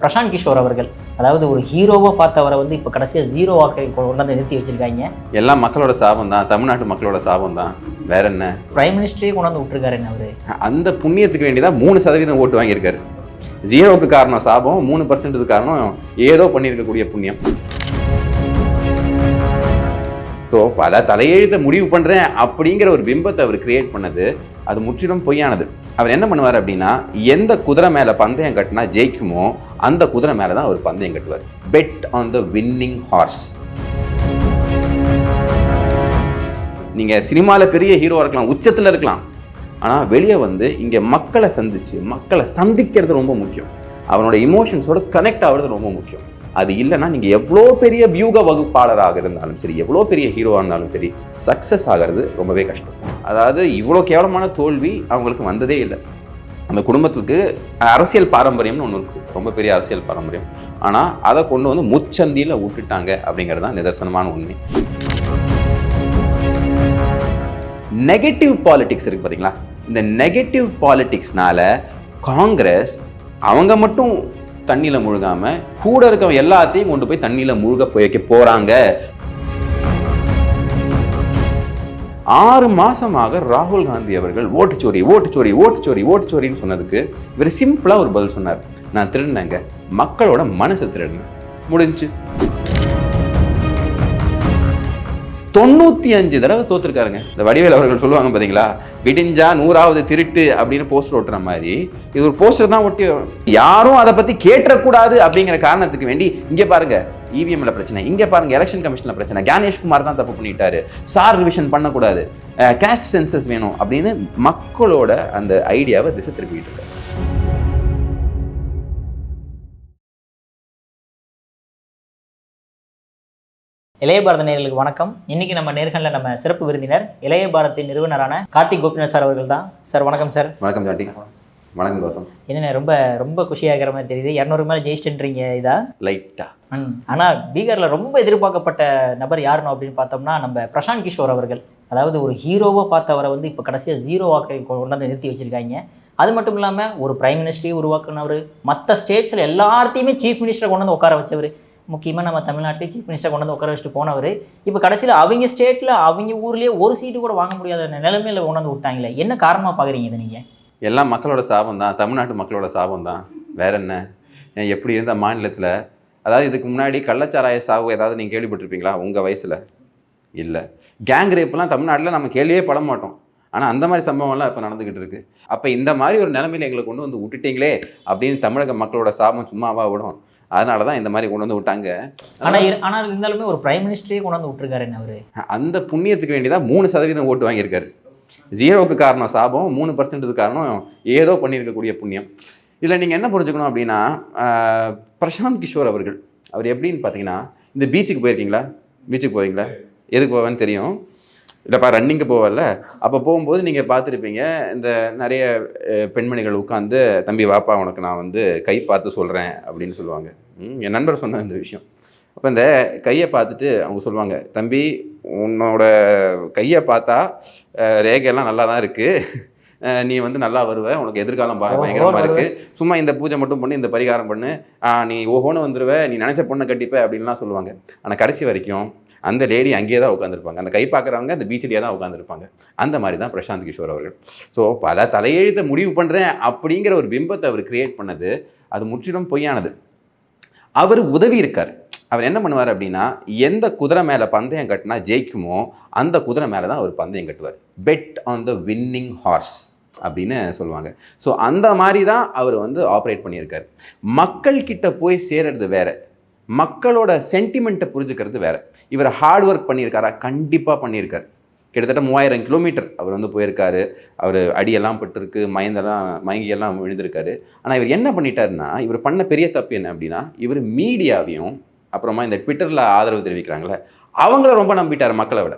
பிரசாந்த் கிஷோர் அவர்கள், அதாவது ஒரு ஹீரோவா பார்த்தவரை வந்து இப்போ கடைசியாக ஜீரோவாக கொண்டாந்து நிறுத்தி வச்சிருக்காங்க. எல்லாம் மக்களோட சாபம் தான், தமிழ்நாட்டு மக்களோட சாபம் தான், வேற என்ன? பிரைம் மினிஸ்டரே கொண்டாந்து விட்டுருக்காரு என்ன அவரு. அந்த புண்ணியத்துக்கு வேண்டிதான் 3% ஓட்டு வாங்கியிருக்காரு. 0க்கு காரணம் சாபம், 3% காரணம் ஏதோ பண்ணியிருக்கக்கூடிய புண்ணியம். ஸோ பல தலையெழுத்த முடிவு பண்ணுறேன் அப்படிங்கிற ஒரு பிம்பத்தை அவர் கிரியேட் பண்ணது அது முற்றிலும் பொய்யானது. அவர் என்ன பண்ணுவார் அப்படின்னா, எந்த குதிரை மேலே பந்தயம் கட்டினா ஜெயிக்குமோ அந்த குதிரை மேலே தான் அவர் பந்தயம் கட்டுவார். Bet on the winning horse. நீங்கள் சினிமாவில் பெரிய ஹீரோவாக இருக்கலாம், உச்சத்தில் இருக்கலாம், ஆனால் வெளியே வந்து இங்கே மக்களை சந்திக்கிறது ரொம்ப முக்கியம். அவனோட இமோஷன்ஸோட கனெக்ட் ஆகிறது ரொம்ப முக்கியம். அது இல்லைன்னா நீங்கள் எவ்வளோ பெரிய வியூக வகுப்பாளராக இருந்தாலும் சரி, எவ்வளோ பெரிய ஹீரோவாக இருந்தாலும் சரி, சக்ஸஸ் ஆகிறது ரொம்பவே கஷ்டம். அதாவது இவ்வளோ கேவலமான தோல்வி அவங்களுக்கு வந்ததே இல்லை. அந்த குடும்பத்துக்கு அரசியல் பாரம்பரியம்னு ஒன்று இருக்குது, ரொம்ப பெரிய அரசியல் பாரம்பரியம். ஆனால் அதை கொண்டு வந்து முச்சந்தியில் விட்டுட்டாங்க அப்படிங்கிறது தான் நிதர்சனமான உண்மை. நெகட்டிவ் பாலிடிக்ஸ் இருக்குது பார்த்தீங்களா, இந்த நெகட்டிவ் பாலிடிக்ஸ்னால காங்கிரஸ் அவங்க மட்டும் தண்ணியில் முழுகாம கூட இருக்க எல்லாத்தையும் கொண்டு போய் தண்ணியில் முழுக வைக்க போறாங்க. 6 மாசமாக ராகுல் காந்தி அவர்கள் ஓட்டுச்சோரின்னு சொன்னதுக்கு இவர் சிம்பிளா ஒரு பதில் சொன்னார். நான் திருடினேங்க, மக்களோட மனசை திருடினேன், முடிஞ்சு. 95 தடவை தோத்துருக்காருங்க. இந்த வடிவேல் அவர்கள் சொல்லுவாங்க பார்த்தீங்களா, விடிஞ்சா 100வது திருட்டு அப்படின்னு போஸ்டர் ஒட்டுற மாதிரி இது ஒரு போஸ்டர் தான் ஒட்டி. யாரும் அதை பற்றி கேட்டக்கூடாது அப்படிங்கிற காரணத்துக்கு வேண்டி இங்கே பாருங்க இவிஎம்ல பிரச்சனை, இங்கே பாருங்க எலெக்ஷன் கமிஷன்ல பிரச்சனை, கணேஷ்குமார் தான் தப்பு பண்ணிட்டாரு, சார் ரிவிஷன் பண்ணக்கூடாது, காஸ்ட் சென்சஸ் வேணும் அப்படின்னு மக்களோட அந்த ஐடியாவை திசை திருப்பிட்டு இருக்காரு. இளைய பாரத நேயர்களுக்கு வணக்கம். இன்னைக்கு நம்ம நேர்காணலில் நம்ம சிறப்பு விருந்தினர் இளைய பாரதின் நிறுவனரான கார்த்திக் கோபிநாத் சார் அவர்கள் தான். சார் வணக்கம் சார். வணக்கம் ஜாட்டி. வணக்கம் கௌதம். என்ன ரொம்ப ரொம்ப குஷியாகிற மாதிரி தெரியுது. 200 மேலே ஜெயிச்சுன்றீங்க இதா லைட்டா. ஆனால் பீகாரில் ரொம்ப எதிர்பார்க்கப்பட்ட நபர் யாருன்னு அப்படின்னு பார்த்தோம்னா நம்ம பிரசாந்த் கிஷோர் அவர்கள், அதாவது ஒரு ஹீரோவாக பார்த்தவரை வந்து இப்போ கடைசியாக ஜீரோவாக கொண்டாந்து நிறுத்தி வச்சிருக்காங்க. அது மட்டும் இல்லாமல் ஒரு பிரைம் மினிஸ்டரையும் உருவாக்குனவர், மற்ற ஸ்டேட்ஸில் எல்லாத்தையுமே சீஃப் மினிஸ்டரை கொண்டு வந்து உட்கார வச்சவர், முக்கியமாக நம்ம தமிழ்நாட்டிலே சீஃப் மினிஸ்டர் கொண்டு வந்து உட்கார வச்சுட்டு போனவர், இப்போ கடைசியில் அவங்க ஸ்டேட்டில் அவங்க ஊர்லேயே ஒரு சீட்டு கூட வாங்க முடியாத நிலைமையில் கொண்டு வந்து விட்டாங்களே, என்ன காரணமாக பார்க்குறீங்க இதை நீங்கள்? எல்லாம் மக்களோட சாபம் தான், தமிழ்நாட்டு மக்களோட சாபம் தான், வேற என்ன? எப்படி இருந்த மாநிலத்தில், அதாவது இதுக்கு முன்னாடி கள்ளச்சாராய சாவு ஏதாவது நீங்கள் கேள்விப்பட்டிருப்பீங்களா உங்கள் வயசில்? இல்லை. கேங் ரேப்லாம் தமிழ்நாட்டில் நம்ம கேள்வியே பட மாட்டோம். ஆனால் அந்த மாதிரி சம்பவம்லாம் இப்போ நடந்துக்கிட்டு இருக்கு. அப்போ இந்த மாதிரி ஒரு நிலைமையில் எங்களை கொண்டு வந்து விட்டுட்டீங்களே அப்படின்னு தமிழக மக்களோட சாபம் சும்மாவா விடும்? அதனால தான் இந்த மாதிரி கொண்டு வந்து விட்டாங்க. ஆனால் இருந்தாலுமே ஒரு பிரைம் மினிஸ்டரே கொண்டு வந்து விட்டுருக்காரு என்ன அவரு. அந்த புண்ணியத்துக்கு வேண்டிதான் 3% ஓட்டு வாங்கியிருக்காரு. 0க்கு காரணம் சாபம், 3% காரணம் ஏதோ பண்ணியிருக்கக்கூடிய புண்ணியம். இதில் நீங்கள் என்ன புரிஞ்சுக்கணும் அப்படின்னா, பிரசாந்த் கிஷோர் அவர்கள் அவர் எப்படின்னு பார்த்தீங்கன்னா, இந்த பீச்சுக்கு போயிருக்கீங்களா? பீச்சுக்கு போவீங்களா? எதுக்கு போவேன்னு தெரியும் இல்லைப்பா, ரன்னிங்கு போவல. அப்போ போகும்போது நீங்கள் பார்த்துருப்பீங்க, இந்த நிறைய பெண்மணிகள் உட்காந்து, தம்பி வாப்பா உனக்கு நான் வந்து கை பார்த்து சொல்கிறேன் அப்படின்னு சொல்லுவாங்க. என் நண்பர் சொன்ன இந்த விஷயம். அப்போ இந்த கையை பார்த்துட்டு அவங்க சொல்லுவாங்க, தம்பி உன்னோட கையை பார்த்தா ரேகையெல்லாம் நல்லா தான் இருக்குது, நீ வந்து நல்லா வருவ, உனக்கு எதிர்காலம் பயங்கரமாக இருக்குது, சும்மா இந்த பூஜை மட்டும் பண்ணி இந்த பரிகாரம் பண்ணு, நீ ஓஹோன்னு வந்துடுவ, நீ நினச்ச பொண்ணை கட்டிப்ப அப்படின்லாம் சொல்லுவாங்க. ஆனால் கடைசி வரைக்கும் அந்த லேடி அங்கேயே தான் உட்காந்துருப்பாங்க, அந்த கை பார்க்குறவங்க அந்த பீச்சிலேயே தான் உட்காந்துருப்பாங்க. அந்த மாதிரி தான் பிரசாந்த் கிஷோர் அவர்கள். ஸோ பல தலையெழுத்த முடிவு பண்ணுறேன் அப்படிங்கிற ஒரு பிம்பத்தை அவர் கிரியேட் பண்ணது அது முற்றிலும் பொய்யானது. அவர் உதவி இருக்கார். அவர் என்ன பண்ணுவார் அப்படின்னா, எந்த குதிரை மேலே பந்தயம் கட்டினா ஜெயிக்குமோ அந்த குதிரை மேலே தான் அவர் பந்தயம் கட்டுவார். Bet on the winning horse அப்படின்னு சொல்லுவாங்க. ஸோ அந்த மாதிரி தான் அவர் வந்து ஆப்ரேட் பண்ணியிருக்கார். மக்கள்கிட்ட போய் சேர்றது வேற, மக்களோட சென்டிமெண்ட்டை புரிஞ்சுக்கிறது வேற. இவர் ஹார்ட் ஒர்க் பண்ணியிருக்காரா? கண்டிப்பாக பண்ணியிருக்கார். கிட்டத்தட்ட 3000 கிலோமீட்டர் அவர் வந்து போயிருக்காரு. அவர் அடியெல்லாம் பட்டிருக்கு, மயங்கியெல்லாம் விழுந்திருக்காரு. ஆனால் இவர் என்ன பண்ணிட்டாருன்னா, இவர் பண்ண பெரிய தப்பு என்ன அப்படின்னா, இவர் மீடியாவையும் அப்புறமா இந்த ட்விட்டரில் ஆதரவு தெரிவிக்கிறாங்களே அவங்கள ரொம்ப நம்பிட்டார் மக்களை விட.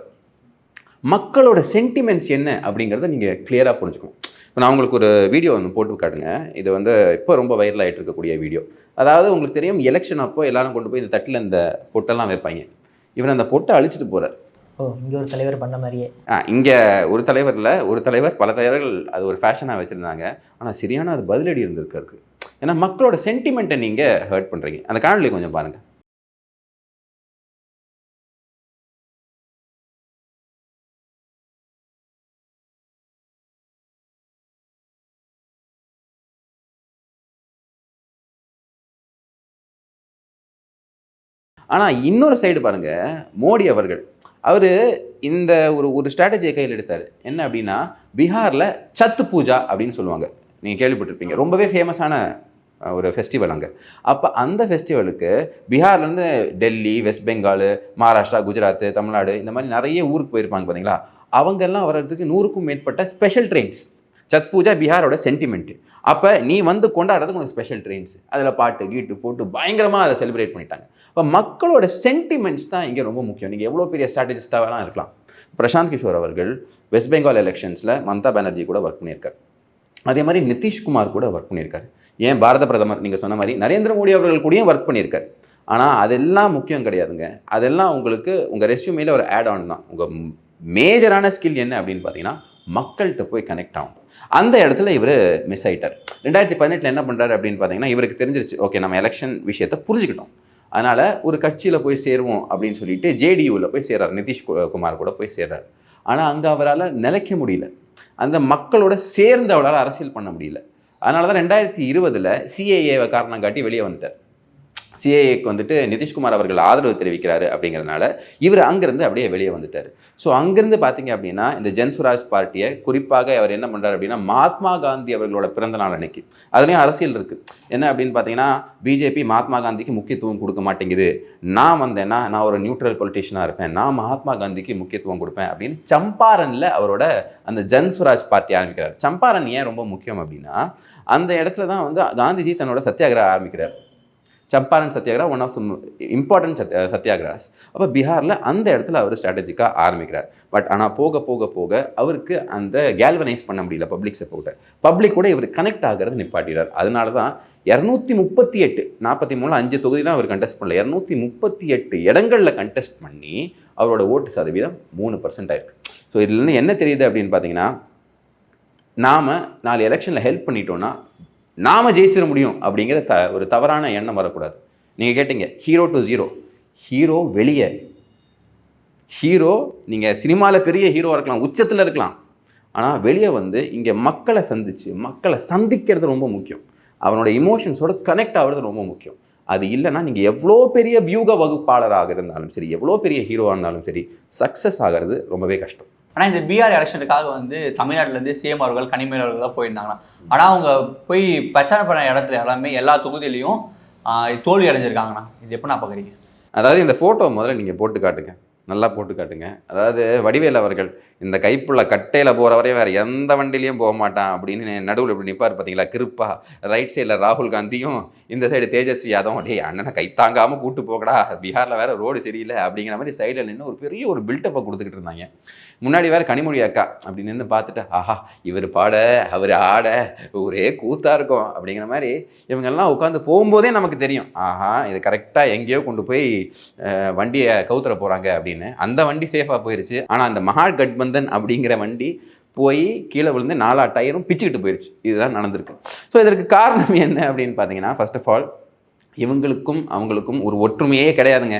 மக்களோட சென்டிமெண்ட்ஸ் என்ன அப்படிங்கிறத நீங்கள் கிளியராக புரிஞ்சுக்கணும். இப்போ நான் உங்களுக்கு ஒரு வீடியோ ஒன்று போட்டு காட்டுங்க. இது வந்து இப்போ ரொம்ப வைரல் ஆகிட்டு இருக்கக்கூடிய வீடியோ. அதாவது உங்களுக்கு தெரியும், எலெக்ஷன் அப்போ எல்லாரும் கொண்டு போய் இந்த தட்டில் இந்த பொட்டெல்லாம் வைப்பாங்க. இவர் அந்த பொட்டை அழிச்சிட்டு போகிறார். இங்கே ஒரு தலைவர் பண்ண மாதிரியே. இங்கே ஒரு தலைவர் இல்லை, ஒரு தலைவர், பல தலைவர்கள் அது ஒரு ஃபேஷனாக வச்சுருந்தாங்க. ஆனால் சரியான அது பதிலடி இருந்திருக்கு. ஏன்னா மக்களோட சென்டிமெண்ட்டை நீங்கள் ஹர்ட் பண்ணுறீங்க. அந்த காணொலி கொஞ்சம் பாருங்கள். ஆனால் இன்னொரு சைடு பாருங்க, மோடி அவர்கள் அவர் இந்த ஒரு ஸ்ட்ராட்டஜியை கையில் எடுத்தார். என்ன அப்படின்னா, பீகாரில் சத்து பூஜா அப்படின்னு சொல்லுவாங்க, நீங்கள் கேள்விப்பட்டிருப்பீங்க. ரொம்பவே ஃபேமஸான ஒரு ஃபெஸ்டிவல் அங்கே. அப்போ அந்த ஃபெஸ்டிவலுக்கு பீகார்லேருந்து டெல்லி, வெஸ்ட் பெங்கால், மகாராஷ்டிரா, குஜராத், தமிழ்நாடு இந்த மாதிரி நிறைய ஊருக்கு போயிருப்பாங்க பார்த்தீங்களா. அவங்கெல்லாம் வர்றதுக்கு 100க்கும் மேற்பட்ட ஸ்பெஷல் ட்ரெயின்ஸ். சத் பூஜா பீகாரோட சென்டிமெண்ட்டு. அப்போ நீ வந்து கொண்டாடுறதுக்கு உனக்கு ஸ்பெஷல் ட்ரெயின்ஸ், அதில் பாட்டு கீட்டு போட்டு பயங்கரமாக அதை செலிப்ரேட் பண்ணிட்டாங்க. இப்போ மக்களோட சென்டிமெண்ட்ஸ் தான் இங்கே ரொம்ப முக்கியம். நீங்கள் எவ்வளோ பெரிய ஸ்ட்ராட்டஜிஸ்டாகலாம் இருக்கலாம். பிரசாந்த் கிஷோர் அவர்கள் வெஸ்ட் பெங்கால் எலெக்ஷன்ஸில் மம்தா பானர்ஜி கூட ஒர்க் பண்ணியிருக்காரு. அதே மாதிரி நிதிஷ்குமார் கூட ஒர்க் பண்ணியிருக்காரு. ஏன் பாரத பிரதமர் நீங்கள் சொன்ன மாதிரி நரேந்திர மோடி அவர்கள் கூடயும் ஒர்க் பண்ணியிருக்காரு. ஆனால் அதெல்லாம் முக்கியம் கிடையாதுங்க. அதெல்லாம் உங்களுக்கு உங்கள் ரெஸ்யூமேல ஒரு ஆட் ஆன் தான். உங்கள் மேஜரான ஸ்கில் என்ன அப்படின்னு பார்த்தீங்கன்னா, மக்கள்கிட்ட போய் கனெக்ட் ஆகும். அந்த இடத்துல இவர் மிஸ் ஆகிட்டார். 2018 என்ன பண்ணுறாரு அப்படின்னு பார்த்தீங்கன்னா, இவருக்கு தெரிஞ்சிருச்சு, ஓகே நம்ம எலெக்ஷன் விஷயத்தை புரிஞ்சுக்கிட்டோம், அதனால் ஒரு கட்சியில் போய் சேருவோம் அப்படின்னு சொல்லிட்டு ஜேடியூவில் போய் சேர்றாரு. நிதிஷ்குமார் கூட போய் சேர்றாரு. ஆனால் அங்கே அவரால் நிலைக்க முடியல. அந்த மக்களோட சேர்ந்து அவரால் அரசியல் பண்ண முடியல. அதனால தான் 2020 சிஏஏவை காரணம் காட்டி வெளியே வந்துட்டார். சிஏஏக்கு வந்துட்டு நிதிஷ்குமார் அவர்கள் ஆதரவு தெரிவிக்கிறாரு அப்படிங்கிறதுனால இவர் அங்கேருந்து அப்படியே வெளியே வந்துட்டார். ஸோ அங்கேருந்து பார்த்தீங்க அப்படின்னா, இந்த ஜன்சுராஜ் பார்ட்டியை குறிப்பாக அவர் என்ன பண்ணுறாரு அப்படின்னா, மகாத்மா காந்தி அவர்களோட பிறந்த நாள் அன்னைக்கு, அதுலேயும் அரசியல் இருக்குது. என்ன அப்படின்னு பார்த்தீங்கன்னா, பிஜேபி மகாத்மா காந்திக்கு முக்கியத்துவம் கொடுக்க மாட்டேங்குது, நான் வந்தேன்னா நான் ஒரு நியூட்ரல் பொலிட்டிஷியனாக இருப்பேன், நான் மகாத்மா காந்திக்கு முக்கியத்துவம் கொடுப்பேன் அப்படின்னு சம்பாரனில் அவரோட அந்த ஜன்சுராஜ் பார்ட்டி ஆரம்பிக்கிறார். சம்பாரன் ஏன் ரொம்ப முக்கியம் அப்படின்னா, அந்த இடத்துல தான் வந்து காந்திஜி தன்னோட சத்தியாகிரகம் ஆரம்பிக்கிறார். Champaran Satyagraha one of important சத்தியாகிராஸ். அப்போ பீகாரில் அந்த இடத்துல அவர் ஸ்ட்ராட்டஜிக்காக ஆரம்பிக்கிறார். பட் ஆனால் போக போக போக அவருக்கு அந்த கேல்வனைஸ் பண்ண முடியல பப்ளிக் சப்போர்ட்டை. பப்ளிக் கூட இவர் கனெக்ட் ஆகிறது நிப்பாட்டிறார். அதனால தான் 238 43 5 தொகுதி தான் அவர் கண்டெஸ்ட் பண்ணல, 238 இடங்களில் கண்டெஸ்ட் பண்ணி அவரோட ஓட்டு சதவீதம் 3% ஆயிருக்கு. ஸோ இதுலேருந்து என்ன தெரியுது அப்படின்னு பார்த்தீங்கன்னா, நாம் 4 எலெக்ஷனில் ஹெல்ப் பண்ணிட்டோன்னா நாம் ஜெயிச்சிட முடியும் அப்படிங்கிற ஒரு தவறான எண்ணம் வரக்கூடாது. நீங்கள் கேட்டீங்க ஹீரோ டு ஜீரோ. ஹீரோ வெளியே, ஹீரோ நீங்கள் சினிமாவில் பெரிய ஹீரோவாக இருக்கலாம், உச்சத்தில் இருக்கலாம், ஆனால் வெளியே வந்து இங்கே மக்களை சந்திக்கிறது ரொம்ப முக்கியம். அவனோட இமோஷன்ஸோட கனெக்ட் ஆகிறது ரொம்ப முக்கியம். அது இல்லைன்னா நீங்கள் எவ்வளோ பெரிய வியூக வகுப்பாளராக இருந்தாலும் சரி, எவ்வளோ பெரிய ஹீரோவாக இருந்தாலும் சரி, சக்ஸஸ் ஆகிறது ரொம்பவே கஷ்டம். ஆனால் இந்த பீகார் எலெக்ஷனுக்காக வந்து தமிழ்நாட்டிலேருந்து சிஎம் அவர்கள் கனிமொழி அவர்கள் தான் போயிருந்தாங்கன்னா, ஆனால் அவங்க போய் பிரச்சாரம் பண்ண இடத்துல எல்லாமே எல்லா தொகுதியிலையும் தோல்வி அடைஞ்சிருக்காங்கண்ணா. இது எப்படி நான் பார்க்குறீங்க? அதாவது இந்த ஃபோட்டோ முதல்ல நீங்கள் போட்டு காட்டுங்க, நல்லா போட்டு காட்டுங்க. அதாவது வடிவேல் அவர்கள் இந்த கைப்புள்ள கட்டையில் போகிற வரையும் வேறு எந்த வண்டிலையும் போக மாட்டான் அப்படின்னு நடுவில் இப்படி நிற்பார் பார்த்தீங்களா, கிருப்பா. ரைட் சைடில் ராகுல் காந்தியும் இந்த சைடு தேஜஸ்வி யாதவும், டே அண்ணனை கை தாங்காமல் கூட்டு போகடா, பீகாரில் வேறு ரோடு சரியில்லை அப்படிங்கிற மாதிரி சைடில் நின்று ஒரு பெரிய ஒரு பில்டப்பை கொடுத்துக்கிட்டு இருந்தாங்க. முன்னாடி வேறு கனிமொழி அக்கா அப்படி நின்று பார்த்துட்டு, ஆஹா இவர் பாட அவர் ஆட ஒரே கூத்தாக இருக்கும் அப்படிங்கிற மாதிரி இவங்கெல்லாம் உட்காந்து போகும்போதே நமக்கு தெரியும், ஆஹா இது கரெக்டாக எங்கேயோ கொண்டு போய் வண்டியை கவுத்துற போகிறாங்க அப்படின்னு. அந்த வண்டி சேஃபாக போயிடுச்சு. ஆனால் அந்த மகாகட்பந்தன் அப்படிங்கிற வண்டி போய் கீழே விழுந்து 4 டயரும் பிச்சுக்கிட்டு போயிடுச்சு. இதுதான் நடந்திருக்கு. ஸோ இதற்கு காரணம் என்ன அப்படின்னு பார்த்தீங்கன்னா, ஃபர்ஸ்ட் ஆஃப் ஆல் இவங்களுக்கும் அவங்களுக்கும் ஒரு ஒற்றுமையே கிடையாதுங்க.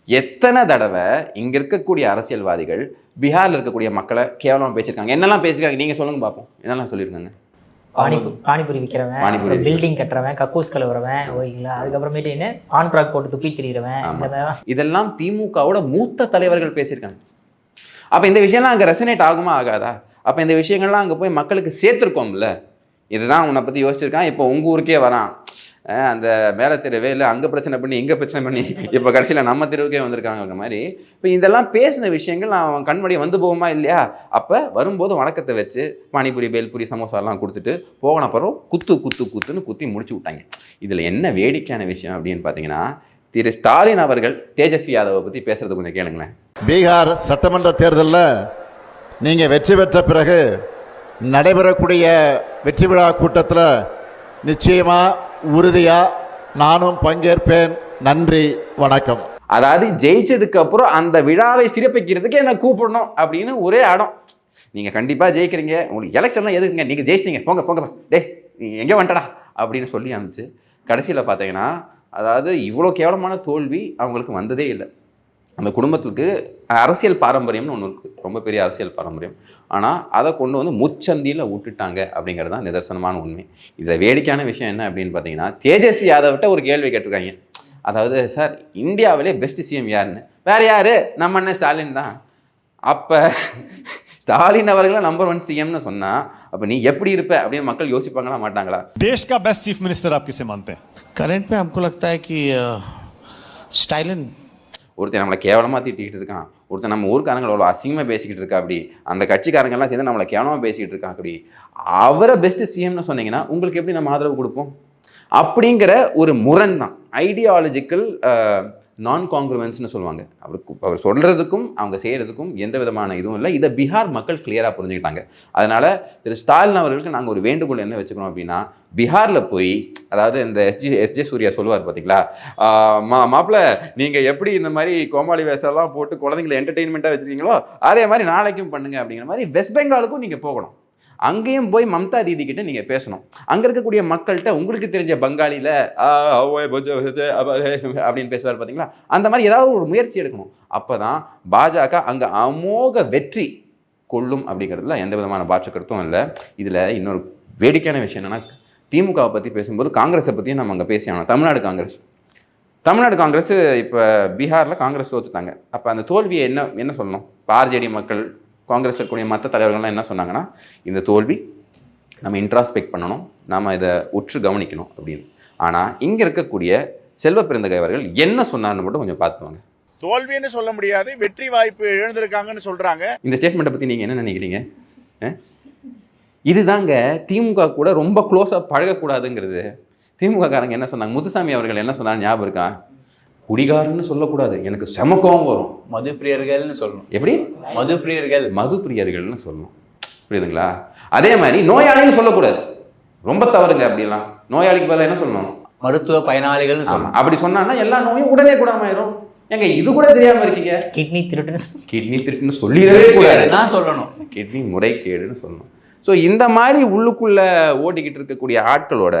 எத்தனை தடவை இங்கே இருக்கக்கூடிய அரசியல்வாதிகள் பீகாரில் இருக்கக்கூடிய மக்களை கேவலமாக பேசியிருக்காங்க. என்னெல்லாம் பேசியிருக்காங்க நீங்கள் சொல்லுங்க பார்ப்போம். என்னெல்லாம் சொல்லியிருக்காங்க? பானிபூரி விற்கிறவன், பில்டிங் கட்டுறவன், கக்கூஸ் கழுவுறவன், ஓகேங்களா, அதுக்கப்புறமேட்டு என்ன ஆன் ப்ராக் போட்டு துப்பி திரிகிறவன், இதெல்லாம் திமுகவோட மூத்த தலைவர்கள் பேசியிருக்காங்க. அப்போ இந்த விஷயம்லாம் அங்கே ரெசனேட் ஆகுமா ஆகாதா? அப்போ இந்த விஷயங்கள்லாம் அங்கே போய் மக்களுக்கு சேர்த்துருக்கோம்ல. இதுதான் உன்னை பற்றி யோசிச்சிருக்கான், இப்போ உங்கள் ஊருக்கே வரான், அந்த மேலே தெருவே இல்லை அங்கே பிரச்சனை பண்ணி இங்கே பிரச்சனை பண்ணி இப்போ கடைசியில் நம்ம தெருவுக்கே வந்திருக்காங்க மாதிரி. இப்போ இதெல்லாம் பேசின விஷயங்கள் அவன் கண்மடியை வந்து போகுமா இல்லையா? அப்போ வரும்போது வணக்கத்தை வச்சு பானிபூரி, பேல்பூரி, சமோசாலாம் கொடுத்துட்டு போகணும். அப்புறம் குத்துன்னு குத்தி முடிச்சு விட்டாங்க. இதில் என்ன வேடிக்கையான விஷயம் அப்படின்னு பார்த்தீங்கன்னா, திரு ஸ்டாலின் அவர்கள் தேஜஸ்வி யாதவை பற்றி பேசுறது கொஞ்சம் கேளுங்களேன். பீகார் சட்டமன்ற தேர்தலில் நீங்கள் வெற்றி பெற்ற பிறகு நடைபெறக்கூடிய வெற்றி விழா கூட்டத்தில் நிச்சயமாக உறுதியாக நானும் பங்கேற்பேன். நன்றி, வணக்கம். அதாவது ஜெயிச்சதுக்கு அப்புறம் அந்த விழாவை சிறப்பிக்கிறதுக்கு என்ன கூப்பிடணும் அப்படின்னு ஒரே இடம். நீங்கள் கண்டிப்பாக ஜெயிக்கிறீங்க, உங்களுக்கு எலெக்ஷன்லாம் எதுக்குங்க, நீங்கள் ஜெயிச்சிட்டீங்க, போங்க டே எங்கே வந்துட்டடா அப்படின்னு சொல்லி அனுப்பிச்சு கடைசியில் பார்த்தீங்கன்னா அதாவது இவ்வளோ கேவலமான தோல்வி அவங்களுக்கு வந்ததே இல்லை. அந்த குடும்பத்துக்கு அரசியல் பாரம்பரியம்னு ஒன்று இருக்குது, ரொம்ப பெரிய அரசியல் பாரம்பரியம். ஆனால் அதை கொண்டு வந்து முச்சந்தியில் விட்டுட்டாங்க அப்படிங்கிறது தான் நிதர்சனமான உண்மை. இதில் வேடிக்கையான விஷயம் என்ன அப்படின்னு பார்த்தீங்கன்னா, தேஜஸ்வி யாதவ்கிட்ட ஒரு கேள்வி கேட்டிருக்காங்க. அதாவது, சார் இந்தியாவிலே பெஸ்ட் சிஎம் யாருன்னு. வேறு யார், நம்ம அண்ணன் ஸ்டாலின் தான். அப்போ ஸ்டாலின் அவர்களை நம்பர் 1 சிஎம்னு சொன்னால் அப்போ நீ எப்படி இருப்ப அப்படின்னு மக்கள் யோசிப்பாங்களா மாட்டாங்களா? देश का बेस्ट चीफ मिनिस्टर आप किसे मानते हैं? करंट में हमको लगता है कि स्टालिन. ஒருத்தர் நம்மளை கேவலமாக திட்டிகிட்டு இருக்கான், ஒருத்தர் நம்ம ஊருக்காரங்களை அவ்வளோ அசிங்கமாக பேசிக்கிட்டு இருக்கா, அப்படி அந்த கட்சிக்காரங்கெல்லாம் சேர்ந்து நம்மளை கேவலமாக பேசிக்கிட்டு இருக்கான், அப்படி அவரை பெஸ்ட் சிஎம்னு சொன்னீங்கன்னா உங்களுக்கு எப்படி நம்ம ஆதரவு கொடுப்போம்? அப்படிங்கிற ஒரு முரண் தான், ஐடியாலஜிக்கல் நான் காங்க்ருவன்ஸ்னு சொல்லுவாங்க. அவர் சொல்கிறதுக்கும் அவங்க செய்கிறதுக்கும் எந்த விதமான இதுவும் இல்லை. இதை பீகார் மக்கள் கிளியராக புரிஞ்சுக்கிட்டாங்க. அதனால் திரு ஸ்டாலின் அவர்களுக்கு நாங்கள் ஒரு வேண்டுகோள் என்ன வச்சுக்கிறோம் அப்படின்னா, பீகாரில் போய், அதாவது இந்த எஸ்ஜே சூர்யா சொல்லுவார் பார்த்தீங்களா, மாப்பிள்ள நீங்கள் எப்படி இந்த மாதிரி கோமாளி வேஷம்லாம் போட்டு குழந்தைங்களை என்டர்டெயின்மெண்ட்டாக வச்சுருக்கீங்களோ அதே மாதிரி நாளைக்கும் பண்ணுங்க அப்படிங்கிற மாதிரி வெஸ்ட் பெங்காலுக்கும் நீங்கள் போகணும். அங்கேயும் போய் மம்தா தீதி கிட்ட நீங்கள் பேசணும். அங்கே இருக்கக்கூடிய மக்கள்கிட்ட உங்களுக்கு தெரிஞ்ச பங்காளியில் அப்படின்னு பேசுவார் பார்த்தீங்களா, அந்த மாதிரி ஏதாவது ஒரு முயற்சி எடுக்கணும். அப்போ தான் பாஜக அங்கே அமோக வெற்றி கொள்ளும் அப்படிங்கிறதுல எந்த விதமான பாட்ச கருத்தும் இல்லை. இதில் இன்னொரு வேடிக்கையான விஷயம் என்னென்னா, திமுகவை பற்றி பேசும்போது காங்கிரஸை பற்றியும் நம்ம அங்கே பேசியானோம். தமிழ்நாடு காங்கிரஸ் இப்போ பீகாரில் காங்கிரஸ் தோத்துட்டாங்க. அப்போ அந்த தோல்வியை என்ன சொல்லணும்? ஆர்ஜேடி மக்கள், காங்கிரஸ் இருக்கக்கூடிய மற்ற தலைவர்கள்லாம் என்ன சொன்னாங்கன்னா, இந்த தோல்வி நம்ம இன்ட்ராஸ்பெக்ட் பண்ணணும், நாம் இதை உற்று கவனிக்கணும் அப்படின்னு. ஆனால் இங்கே இருக்கக்கூடிய செல்வ பெருந்தகை அவர்கள் என்ன சொன்னார்னு மட்டும் கொஞ்சம் பார்த்துவாங்க. தோல்வின்னு சொல்ல முடியாது, வெற்றி வாய்ப்பு இழந்திருக்காங்கன்னு சொல்றாங்க. இந்த ஸ்டேட்மெண்ட்டை பற்றி நீங்கள் என்ன நினைக்கிறீங்க? இதுதாங்க திமுக கூட ரொம்ப க்ளோஸாக பழகக்கூடாதுங்கிறது. திமுக காரங்க என்ன சொன்னாங்க, முத்துசாமி அவர்கள் என்ன சொன்னாங்க ஞாபகம் இருக்கா? குடிகாரன்னு சொல்லக்கூடாது, எனக்கு செமக்கம் வரும், மது பிரியர்கள்னு சொல்லணும். எப்படி? மது பிரியர்கள்னு சொல்லணும். புரியுதுங்களா? அதே மாதிரி நோயாளின்னு சொல்லக்கூடாது, ரொம்ப தவறுங்க. அப்படிலாம் நோயாளிக்கு பதிலாக என்ன சொல்லணும்? மருத்துவ பயனாளிகள். அப்படி சொன்னா எல்லா நோயும் உடனே கூடாமாயிரும். ஏங்க இது கூட தெரியாம இருக்கீங்க. கிட்னி திருட்டுன்னு சொல்லிடவே கூடாது, நான் சொல்லணும். கிட்னி முறைகேடுன்னு சொல்லணும். ஸோ இந்த மாதிரி உள்ளுக்குள்ள ஓட்டிக்கிட்டு இருக்கக்கூடிய ஆட்களோட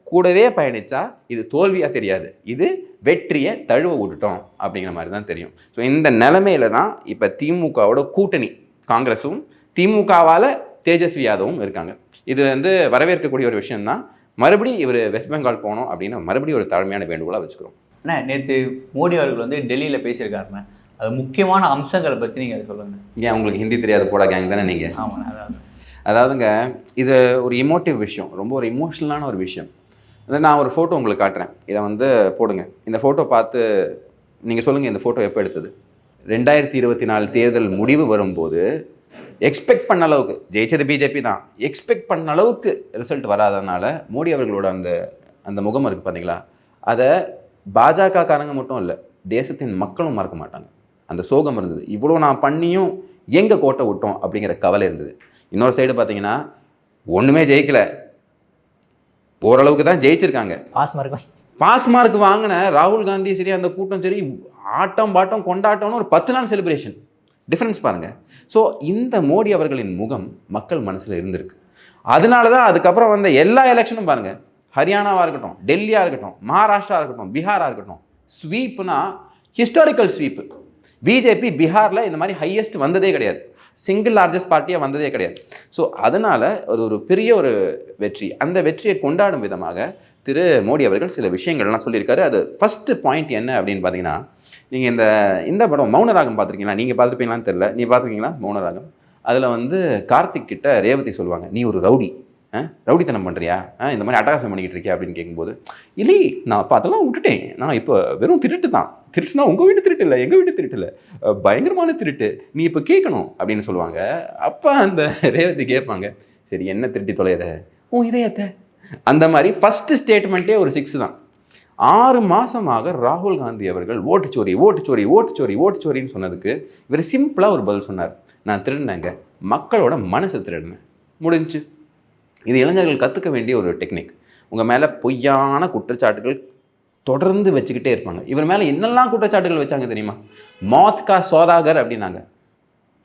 கூடவே பயணிச்சா இது தோல்வியாக தெரியாது, இது வெற்றியை தழுவ விட்டுட்டோம் அப்படிங்கிற மாதிரி தான் தெரியும். ஸோ இந்த நிலைமையில தான் இப்போ திமுகவோட கூட்டணி காங்கிரஸும் திமுகவால் தேஜஸ்வி யாதவும் இருக்காங்க. இது வரவேற்கக்கூடிய ஒரு விஷயம்தான். மறுபடியும் இவர் வெஸ்ட் பெங்கால் போகணும் அப்படின்னு மறுபடியும் ஒரு தாழ்மையான வேண்டுகோளாக வச்சுக்கிறோம். அண்ணா, நேற்று மோடி அவர்கள் டெல்லியில் பேசியிருக்காருண்ணே, அது முக்கியமான அம்சங்களை பற்றி நீங்கள் அதை சொல்லுங்கள். ஏன் உங்களுக்கு ஹிந்தி தெரியாது போடா கேங் தானே நீங்கள்? ஆமாண்ணா. அதாவதுங்க, இது ஒரு இமோட்டிவ் விஷயம், ரொம்ப ஒரு இமோஷ்னலான ஒரு விஷயம். நான் ஒரு ஃபோட்டோ உங்களுக்கு காட்டுறேன், இதை போடுங்க. இந்த ஃபோட்டோ பார்த்து நீங்கள் சொல்லுங்கள், இந்த ஃபோட்டோ எப்போ எடுத்தது? 2024 தேர்தல் முடிவு வரும்போது எக்ஸ்பெக்ட் பண்ண அளவுக்கு ஜெயிச்சது பிஜேபி தான், எக்ஸ்பெக்ட் பண்ண அளவுக்கு ரிசல்ட் வராதனால மோடி அவர்களோட அந்த முகம் இருக்குது பார்த்தீங்களா, அதை பாஜக காரங்க மட்டும் இல்லை, தேசத்தின் மக்களும் மறக்க மாட்டாங்க. அந்த சோகம் இருந்தது. இவ்வளோ நான் பண்ணியும் எங்கே கோட்டை விட்டோம் அப்படிங்கிற கவலை இருந்தது. இன்னொரு சைடு பார்த்தீங்கன்னா ஒன்றுமே ஜெயிக்கலை, ஓரளவுக்கு தான் ஜெயிச்சிருக்காங்க. பாஸ் மார்க் வாங்கின ராகுல் காந்தி சரி, அந்த கூட்டம் சரி, ஆட்டம் பாட்டம் கொண்டாட்டம்னு ஒரு 10 நாள் செலிப்ரேஷன். டிஃப்ரென்ஸ் பாருங்கள். ஸோ இந்த மோடி அவர்களின் முகம் மக்கள் மனசில் இருந்திருக்கு. அதனால தான் அதுக்கப்புறம் வந்த எல்லா எலெக்ஷனும் பாருங்கள், ஹரியானாவாக இருக்கட்டும், டெல்லியாக இருக்கட்டும், மகாராஷ்டிரா இருக்கட்டும், பீகாராக இருக்கட்டும், ஸ்வீப்னா ஹிஸ்டாரிக்கல் ஸ்வீப்பு. பிஜேபி பீகாரில் இந்த மாதிரி ஹையஸ்ட் வந்ததே கிடையாது, சிங்கிள் லார்ஜஸ்ட் பார்ட்டியாக வந்ததே கிடையாது. ஸோ அதனால் அது ஒரு பெரிய ஒரு வெற்றி. அந்த வெற்றியை கொண்டாடும் விதமாக திரு மோடி அவர்கள் சில விஷயங்கள்லாம் சொல்லியிருக்காரு. அது ஃபஸ்ட்டு பாயிண்ட் என்ன அப்படின்னு பார்த்தீங்கன்னா, நீங்கள் இந்த படம் மௌனராகம் பார்த்துருக்கீங்களா? நீங்கள் பார்த்துருப்பீங்களான்னு தெரியல, நீ பார்த்துருக்கீங்களா மௌனராகம்? அதில் கார்த்திக் கிட்ட ரேவதி சொல்லுவாங்க, நீ ஒரு ரவுடி, ரவுடித்தனம் பண்ணுறியா, இந்த மாதிரி அட்டகாசம் பண்ணிக்கிட்டு இருக்கியா அப்படின்னு கேட்கும்போது, இல்லை நான் இப்போ அதெல்லாம் விட்டுட்டேன், நான் இப்போ வெறும் திருட்டு தான். திருட்டுனா உங்கள் வீட்டு திருட்டு இல்லை, எங்கள் வீட்டு திருட்டு இல்லை, பயங்கரமான திருட்டு, நீ இப்போ கேட்கணும் அப்படின்னு சொல்லுவாங்க. அப்போ அந்த ரேவதி கேட்பாங்க, சரி என்ன திருட்டி தொலையத, இதயத்தை. அந்த மாதிரி ஃபஸ்ட்டு ஸ்டேட்மெண்ட்டே ஒரு 6 தான். 6 மாதமாக ராகுல் காந்தி அவர்கள் ஓட்டுச்சோரி ஓட்டுச்சோரி ஓட்டுச்சோரி ஓட்டுச்சோரின்னு சொன்னதுக்கு இவர் சிம்பிளாக ஒரு பதில் சொன்னார், நான் திருடினேங்க, மக்களோட மனசை திருடினேன், முடிஞ்சு. இது இளைஞர்கள் கற்றுக்க வேண்டிய ஒரு டெக்னிக். உங்கள் மேலே பொய்யான குற்றச்சாட்டுகள் தொடர்ந்து வச்சுக்கிட்டே இருப்பாங்க. இவர் மேலே என்னெல்லாம் குற்றச்சாட்டுகள் வச்சாங்க தெரியுமா? மௌத்கா சோதாகர் அப்படின்னாங்க.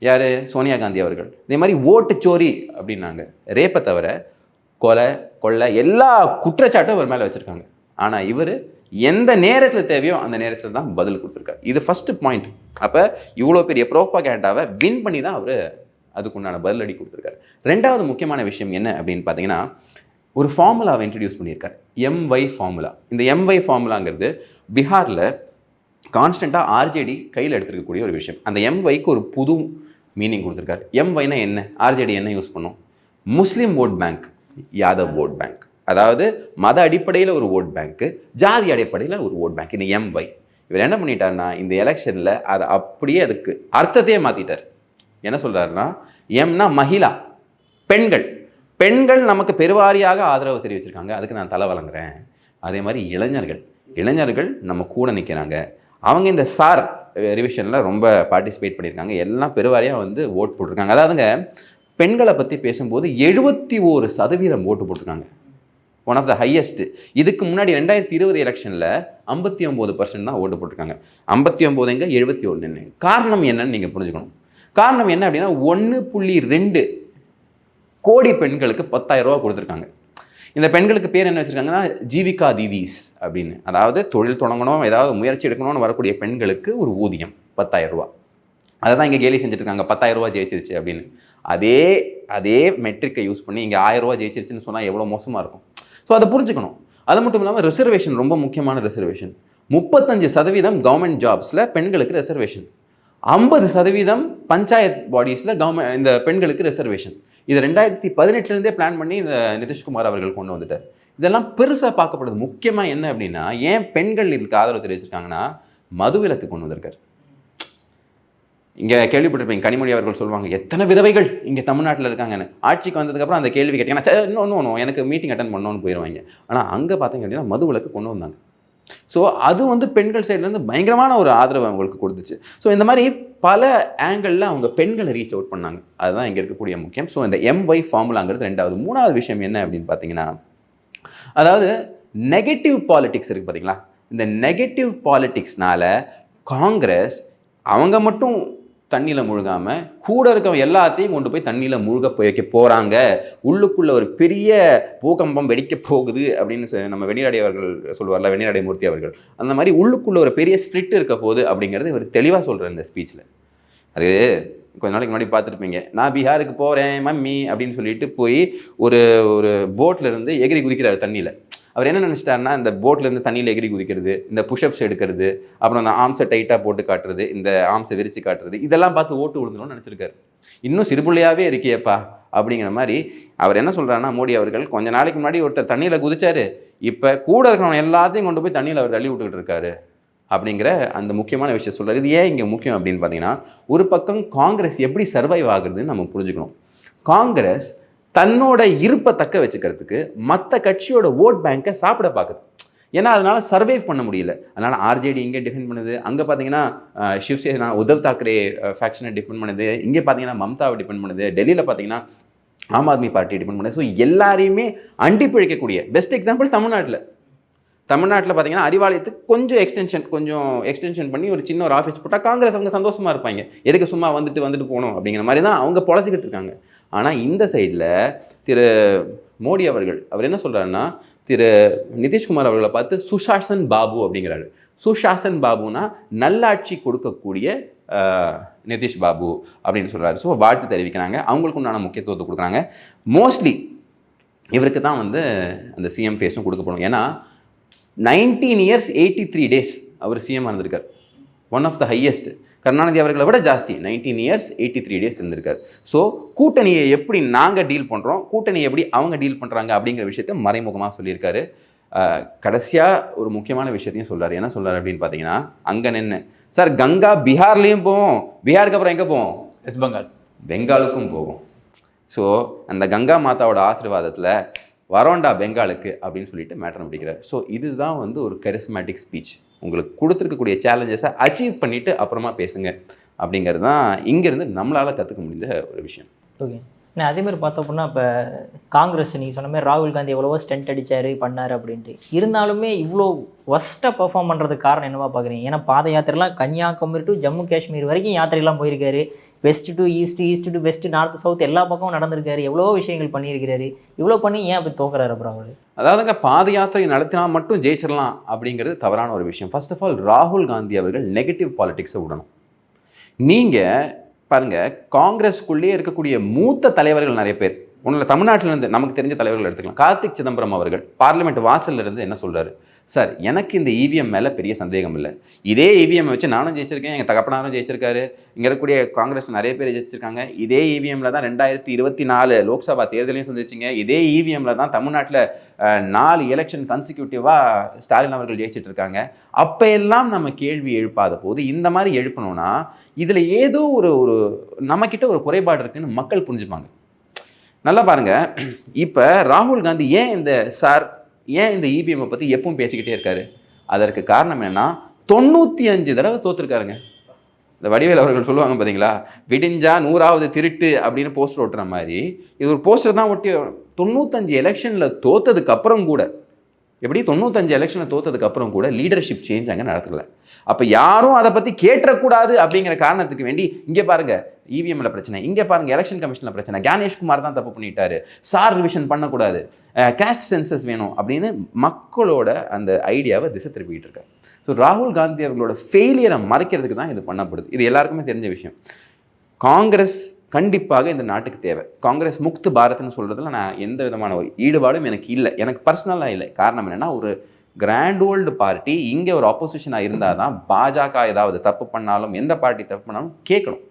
யார்? சோனியா காந்தி அவர்கள். இதே மாதிரி ஓட்டுச்சோரி அப்படின்னாங்க. ரேப்பை தவிர கொலை கொள்ளை எல்லா குற்றச்சாட்டும் இவர் மேலே வச்சுருக்காங்க. ஆனால் இவர் எந்த நேரத்தில் தேவையோ அந்த நேரத்தில் தான் பதில் கொடுத்துருக்காரு. இது ஃபஸ்ட்டு பாயிண்ட். அப்போ இவ்வளோ பெரிய ப்ரோபகேண்டாவை வின் பண்ணி தான் அவர் அதுக்குண்டான பதிலடி கொடுத்துருக்காரு. ரெண்டாவது முக்கியமான விஷயம் என்ன அப்படின்னு பார்த்தீங்கன்னா, ஒரு ஃபார்முலாவை இன்ட்ரடியூஸ் பண்ணியிருக்காரு, MY ஃபார்முலா. இந்த MY ஃபார்முலாங்கிறது பீகாரில் கான்ஸ்டண்ட்டாக ஆர்ஜேடி கையில் எடுத்துருக்கக்கூடிய ஒரு விஷயம். அந்த MYக்கு ஒரு புது மீனிங் கொடுத்துருக்காரு. MYனா என்ன, ஆர்ஜேடி என்ன யூஸ் பண்ணும், Muslim vote bank, Yadav vote bank. அதாவது மத அடிப்படையில் ஒரு ஓட் பேங்க்கு, ஜாதி அடிப்படையில் ஒரு ஓட் பேங்க். இந்த MY இவர் என்ன பண்ணிட்டாருன்னா, இந்த எலெக்ஷனில் அதை அப்படியே அதுக்கு அர்த்தத்தையே மாற்றிட்டார். என்ன சொல்கிறாருன்னா, எம்னா மகிழா, பெண்கள். பெண்கள் நமக்கு பெருவாரியாக ஆதரவு தெரிவிச்சிருக்காங்க, அதுக்கு நான் தலை வழங்குறேன். அதே மாதிரி இளைஞர்கள் நம்ம கூட நிற்கிறாங்க. அவங்க இந்த சார் ரிவிஷனில் ரொம்ப பார்ட்டிசிபேட் பண்ணியிருக்காங்க, எல்லாம் பெருவாரியாக வந்து ஓட் போட்டிருக்காங்க. அதாவதுங்க பெண்களை பற்றி பேசும்போது 71% ஓட்டு போட்டிருக்காங்க, ஒன் ஆஃப் த ஹையஸ்ட்டு. இதுக்கு முன்னாடி 2020 எலெக்ஷனில் 59% தான் ஓட்டு போட்டிருக்காங்க. 59 எங்க 71. காரணம் என்னன்னு நீங்கள் புரிஞ்சுக்கணும். காரணம் என்ன அப்படின்னா, 1.2 கோடி பெண்களுக்கு 10,000 ரூபா கொடுத்துருக்காங்க. இந்த பெண்களுக்கு பேர் என்ன வச்சுருக்காங்கன்னா, ஜீவிகா தீதீஸ் அப்படின்னு. அதாவது தொழில் தொடங்கணும், ஏதாவது முயற்சி எடுக்கணும்னு வரக்கூடிய பெண்களுக்கு ஒரு ஊதியம் 10,000 ரூபா. அதை தான் இங்கே கேலி செஞ்சுட்டு இருக்காங்க, 10,000 ரூபா ஜெயிச்சிருச்சு அப்படின்னு. அதே மெட்ரிக்கை யூஸ் பண்ணி இங்கே 1000 ரூபா ஜெயிச்சிருச்சுன்னு சொன்னால் எவ்வளோ மோசமாக இருக்கும். ஸோ அதை புரிஞ்சுக்கணும். அது மட்டும் இல்லாமல் ரிசர்வேஷன் ரொம்ப முக்கியமான ரிசர்வேஷன். 35% கவர்மெண்ட் ஜாப்ஸில் பெண்களுக்கு ரிசர்வேஷன், 50% பஞ்சாயத் பாடிஸில் இந்த பெண்களுக்கு ரிசர்வேஷன். இது 2018 பிளான் பண்ணி இந்த நிதிஷ்குமார் அவர்கள் கொண்டு வந்துட்டார். இதெல்லாம் பெருசாக பார்க்கப்படுது. முக்கியமாக என்ன அப்படின்னா, ஏன் பெண்கள் இதுக்கு ஆதரவு தெரிவிச்சிருக்காங்கன்னா, மதுவிலக்கு கொண்டு வந்திருக்காரு. இங்கே கேள்விப்பட்டிருப்பீங்க, கனிமொழி அவர்கள் சொல்லுவாங்க, எத்தனை விதவைகள் இங்கே தமிழ்நாட்டில் இருக்காங்கன்னு. ஆட்சிக்கு வந்ததுக்கப்புறம் அந்த கேள்வி கேட்டீங்கன்னா, இன்னும் எனக்கு மீட்டிங் அட்டன் பண்ணணும்னு போயிடுவாங்க. ஆனால் அங்கே பார்த்தீங்க அப்படின்னா மதுவிலக்கு கொண்டு வந்தாங்க. ஸோ அது வந்து பெண்கள் சைட்லேருந்து பயங்கரமான ஒரு ஆதரவு அவங்களுக்கு கொடுத்துச்சு. ஸோ இந்த மாதிரி பல ஆங்கிளில் அவங்க பெண்களை ரீச் அவுட் பண்ணாங்க. அதுதான் இங்கே இருக்கக்கூடிய முக்கியம். ஸோ இந்த MY ஃபார்முலாங்கிறது ரெண்டாவது. மூணாவது விஷயம் என்ன அப்படின்னு பார்த்தீங்கன்னா, அதாவது நெகட்டிவ் பாலிடிக்ஸ் இருக்குது பார்த்தீங்களா. இந்த நெகட்டிவ் பாலிடிக்ஸ்னால காங்கிரஸ் அவங்க மட்டும் தண்ணியில் முழுகாமல் கூட இருக்க எல்லாத்தையும் கொண்டு போய் தண்ணியில் முழுக வைக்க போகிறாங்க, உள்ளுக்குள்ள ஒரு பெரிய பூகம்பம் வெடிக்க போகுது அப்படின்னு நம்ம வெண்ணிராடை அவர்கள் சொல்லுவார்ல, வெண்ணிராடை மூர்த்தி அவர்கள், அந்த மாதிரி உள்ளுக்குள்ள ஒரு பெரிய ஸ்பிளிட் இருக்க போகுது அப்படிங்கிறது இவர் தெளிவாக சொல்கிறார் இந்த ஸ்பீச்சில். அது கொஞ்ச நாளைக்கு முன்னாடி பார்த்துருப்பீங்க, நான் பீகாருக்கு போகிறேன் மம்மி அப்படின்னு சொல்லிட்டு போய் ஒரு போட்டில் இருந்து எகிரி குதிக்கிறார் தண்ணியில். அவர் என்ன நினச்சிட்டாருன்னா, இந்த போட்லேருந்து தண்ணியில் எகிரி குதிக்கிறது, இந்த புஷ்அப்ஸ் எடுக்கிறது, அப்புறம் அந்த ஆர்ம்ஸை டைட்டாக போட்டு காட்டுறது, இந்த ஆர்ம்ஸை விரித்து காட்டுறது, இதெல்லாம் பார்த்து ஓட்டு விழுந்துடும் நினச்சிருக்காரு. இன்னும் சிறுபிள்ளையாகவே இருக்கியப்பா அப்படிங்கிற மாதிரி அவர் என்ன சொல்கிறாருன்னா, மோடி அவர்கள் கொஞ்ச நாளைக்கு முன்னாடி ஒருத்தர் தண்ணியில் குதிச்சாரு, இப்போ கூட இருக்கிறவங்க எல்லாத்தையும் கொண்டு போய் தண்ணியில் அவர் தள்ளி விட்டுக்கிட்டு இருக்காரு அப்படிங்கிற அந்த முக்கியமான விஷயம் சொல்கிறார். இது ஏன் இங்கே முக்கியம் அப்படின்னு பார்த்தீங்கன்னா, ஒரு பக்கம் காங்கிரஸ் எப்படி சர்வைவ் ஆகுறதுன்னு நம்ம புரிஞ்சுக்கணும். காங்கிரஸ் தன்னோட இருப்பை தக்க வச்சுக்கிறதுக்கு மற்ற கட்சியோட ஓட் பேங்கை சாப்பிட பார்க்குது. ஏன்னா அதனால சர்வைவ் பண்ண முடியல. அதனால் ஆர்ஜேடி இங்கே டிஃபெண்ட் பண்ணுது, அங்கே பார்த்தீங்கன்னா சிவசேனா உத்தவ் தாக்கரே ஃபேக்ஷனை டிஃபெண்ட் பண்ணுது, இங்கே பார்த்தீங்கன்னா மம்தாவை டிஃபெண்ட் பண்ணுது, டெல்லியில் பார்த்தீங்கன்னா ஆம் ஆத்மி பார்ட்டி டிஃபெண்ட் பண்ணுது. ஸோ எல்லாரையுமே அண்டி பிழைக்கக்கூடிய பெஸ்ட் எக்ஸாம்பிள் தமிழ்நாட்டில் பார்த்தீங்கன்னா அறிவாலயத்துக்கு கொஞ்சம் எக்ஸ்டென்ஷன் பண்ணி ஒரு சின்ன ஒரு ஆஃபீஸ் போட்டால் காங்கிரஸ் அவங்க சந்தோஷமாக இருப்பாங்க, எதுக்கு சும்மா வந்துட்டு போகணும் அப்படிங்கிற மாதிரி தான் அவங்க பொழைச்சிக்கிட்டு இருக்காங்க. ஆனால் இந்த சைடில் திரு மோடி அவர் என்ன சொல்கிறாருன்னா, திரு நிதிஷ்குமார் அவர்களை பார்த்து சுஷாசன் பாபு அப்படிங்கிறாரு. சுஷாசன் பாபுனா நல்லாட்சி கொடுக்கக்கூடிய நிதிஷ் பாபு அப்படின்னு சொல்கிறாரு. ஸோ வாழ்த்து தெரிவிக்கிறாங்க, அவங்களுக்கு உண்டான முக்கியத்துவத்தை கொடுக்குறாங்க. மோஸ்ட்லி இவருக்கு தான் வந்து அந்த சிஎம் ஃபேஸும் கொடுக்கப்படும். ஏன்னா 19 years 83 days அவர் சிஎம் இருந்திருக்கார், one of the highest. Karunanidhi அவர்களை விட ஜாஸ்தி 19 years 83 days இருந்திருக்கார். ஸோ கூட்டணியை எப்படி நாங்கள் டீல் பண்ணுறோம், கூட்டணியை எப்படி அவங்க டீல் பண்ணுறாங்க அப்படிங்கிற விஷயத்த மறைமுகமாக சொல்லியிருக்காரு. கடைசியாக ஒரு முக்கியமான விஷயத்தையும் சொல்கிறார். என்ன சொல்கிறார் அப்படின்னு பார்த்தீங்கன்னா, அங்கே நின்று சார் கங்கா பீகார்லேயும் போவோம், பீகாருக்கு அப்புறம் எங்கே போவோம், வெஸ்ட் பெங்காலுக்கும் போகும். ஸோ அந்த கங்கா மாதாவோட ஆசீர்வாதத்தில் வரோண்டா பெங்காலுக்கு அப்படின்னு சொல்லிட்டு மேட்டர் முடிக்கிறார். ஸோ இதுதான் வந்து ஒரு கரிஸ்மேட்டிக் ஸ்பீச். உங்களுக்கு கொடுத்துருக்கக்கூடிய சேலஞ்சஸை அச்சீவ் பண்ணிவிட்டு அப்புறமா பேசுங்க அப்படிங்கிறது தான் இங்கேருந்து நம்மளால் கற்றுக்க முடிந்த ஒரு விஷயம். ஓகே, அதே மாதிரி பார்த்தோம் அப்படின்னா இப்போ காங்கிரஸ் நீங்கள் சொன்ன மாதிரி ராகுல் காந்தி எவ்வளவோ ஸ்டென்ட் அடிச்சாரு பண்ணார் அப்படின்ட்டு இருந்தாலுமே இவ்வளோ ஒஸ்ட்டாக பெர்ஃபார்ம் பண்ணுறதுக்கு காரணம் என்னவா பார்க்குறீங்க? ஏன்னா பாத யாத்திரைலாம் கன்னியாகுமரி டு ஜம்மு காஷ்மீர் வரைக்கும் யாத்திரையெல்லாம் போயிருக்காரு, west to east, east to west, north south எல்லா பக்கமும் நடந்திருக்காரு, எவ்வளோ விஷயங்கள் பண்ணியிருக்கிறாரு. இவ்வளோ பண்ணி ஏன் அப்படி தோக்குறாரு அப்புறம் அவர்? அதாவதுங்க பாத யாத்திரை நடத்தினா மட்டும் ஜெயிச்சிடலாம் அப்படிங்கிறது தவறான ஒரு விஷயம். ஃபர்ஸ்ட் ஆஃப் ஆல் ராகுல் காந்தி அவர்கள் நெகட்டிவ் பாலிடிக்ஸை விடணும். நீங்கள் பாருங்க, காங்கிரஸ்க்குள்ளேயே இருக்கக்கூடிய மூத்த தலைவர்கள் நிறைய பேர், ஒன்றில் தமிழ்நாட்டிலேருந்து நமக்கு தெரிஞ்ச தலைவர்கள் எடுத்துக்கலாம். கார்த்திக் சிதம்பரம் அவர்கள் பார்லிமெண்ட் வாசல்ல இருந்து என்ன சொல்றாரு? சார், எனக்கு இந்த இவிஎம் மேலே பெரிய சந்தேகம் இல்லை, இதே இவிஎம் வச்சு நானும் ஜெயிச்சிருக்கேன், எங்கள் தகப்பனாரும் ஜெயிச்சிருக்காரு, இங்கே இருக்கக்கூடிய காங்கிரஸ் நிறைய பேர் ஜெயிச்சிருக்காங்க, இதே இவிஎம்ல தான் 2024 லோக்சபா தேர்தலையும் சந்திச்சிங்க, இதே இவிஎம்ல தான் தமிழ்நாட்டில் 4 எலெக்ஷன் கன்சிக்யூட்டிவாக ஸ்டாலின் அவர்கள் ஜெயிச்சிட்டு இருக்காங்க. அப்போ எல்லாம் நம்ம கேள்வி எழுப்பாத போது இந்த மாதிரி எழுப்பணும்னா இதில் ஏதோ ஒரு நம்மக்கிட்ட ஒரு குறைபாடு இருக்குன்னு மக்கள் புரிஞ்சுப்பாங்க. நல்லா பாருங்க, இப்போ ராகுல் காந்தி ஏன் இந்த இவிஎம்மை பற்றி எப்பவும் பேசிக்கிட்டே இருக்காரு? அதற்கு காரணம் என்னன்னா 95 தடவை தோத்துருக்காருங்க. இந்த வடிவேல் அவர்கள் சொல்லுவாங்க பார்த்தீங்களா, விடிஞ்சா 100வது திருட்டு அப்படின்னு போஸ்டர் ஒட்டுற மாதிரி இது ஒரு போஸ்டர் தான் ஒட்டி 95 எலெக்ஷனில் தோத்ததுக்கு அப்புறம் கூட, எப்படி 95 எலெக்ஷனில் தோத்ததுக்கு அப்புறம் கூட லீடர்ஷிப் சேஞ்ச் அங்கே நடக்கல. அப்போ யாரும் அதை பற்றி கேட்டக்கூடாது அப்படிங்கிற காரணத்துக்கு வேண்டி இங்கே பாருங்க இவிஎம்ல பிரச்சனை, இங்கே பாருங்க எலெக்ஷன் கமிஷனில் பிரச்சனை, கணேஷ்குமார் தான் தப்பு பண்ணிட்டாரு, சார் ரிவிஷன் பண்ணக்கூடாது, கேஸ்ட் சென்சஸ் வேணும் அப்படின்னு மக்களோட அந்த ஐடியாவை திசை திருப்பிக்கிட்டு இருக்காரு. ஸோ ராகுல் காந்தி அவர்களோட ஃபெயிலியரை மறைக்கிறதுக்கு தான் இது பண்ணப்படுது. இது எல்லாருக்குமே தெரிஞ்ச விஷயம். காங்கிரஸ் கண்டிப்பாக இந்த நாட்டுக்கு தேவை. காங்கிரஸ் முக்து பாரத்னு சொல்கிறதுல நான் எந்த விதமான ஈடுபாடும் எனக்கு இல்லை, எனக்கு பர்சனலாக இல்லை. காரணம் என்னென்னா, ஒரு கிராண்ட் ஓல்டு பார்ட்டி இங்கே ஒரு ஆப்போசிஷனாக இருந்தால் தான் பாஜக ஏதாவது தப்பு பண்ணாலும், எந்த பார்ட்டி தப்பு பண்ணாலும் கேட்கணும்.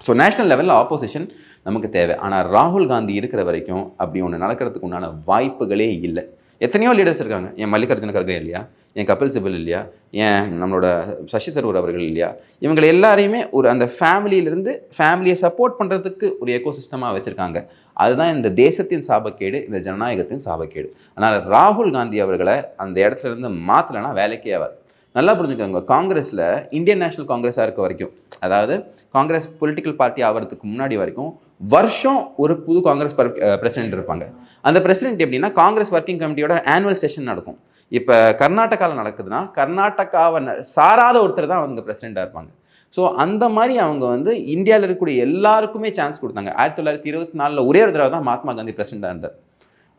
ஸோ நேஷனல் லெவலில் ஆப்போசிஷன் நமக்கு தேவை. ஆனால் ராகுல் காந்தி இருக்கிற வரைக்கும் அப்படி ஒன்று நடக்கிறதுக்கு உண்டான வாய்ப்புகளே இல்லை. எத்தனையோ லீடர்ஸ் இருக்காங்க, என் மல்லிகார்ஜுன கர்கே இல்லையா, என் கபில் சிபல் இல்லையா, ஏன் நம்மளோட சசி தரூர் அவர்கள் இல்லையா, இவங்களை எல்லாரையுமே ஒரு அந்த ஃபேமிலியிலேருந்து ஃபேமிலியை சப்போர்ட் பண்ணுறதுக்கு ஒரு எக்கோசிஸ்டமாக வச்சுருக்காங்க. அதுதான் இந்த தேசத்தின் சாபக்கேடு, இந்த ஜனநாயகத்தின் சாபக்கேடு. ஆனால் ராகுல் காந்தி அவர்களை அந்த இடத்துல இருந்து மாற்றலைன்னா வேலைக்கே ஆகாது. நல்லா புரிஞ்சுக்கோங்க, காங்கிரஸில் இந்தியன் நேஷனல் காங்கிரஸாக இருக்க வரைக்கும், அதாவது காங்கிரஸ் பொலிட்டிக்கல் பார்ட்டி ஆகிறதுக்கு முன்னாடி வரைக்கும் வருஷம் ஒரு புது காங்கிரஸ் பிரசிடென்ட் இருப்பாங்க. அந்த பிரசிடென்ட் எப்படின்னா, காங்கிரஸ் ஒர்க்கிங் கமிட்டியோட ஆனுவல் செஷன் நடக்கும். இப்போ கர்நாடகாவில் நடக்குதுன்னா கர்நாடகாவை சாராத ஒருத்தர் தான் அவங்க பிரசிடெண்ட்டாக இருப்பாங்க. ஸோ அந்த மாதிரி அவங்க வந்து இந்தியாவில் இருக்கக்கூடிய எல்லாருக்குமே சான்ஸ் கொடுத்தாங்க. 1924 ஒரே ஒரு தடவை தான் மகாத்மா காந்தி பிரசிடெண்ட்டாக இருந்தார்.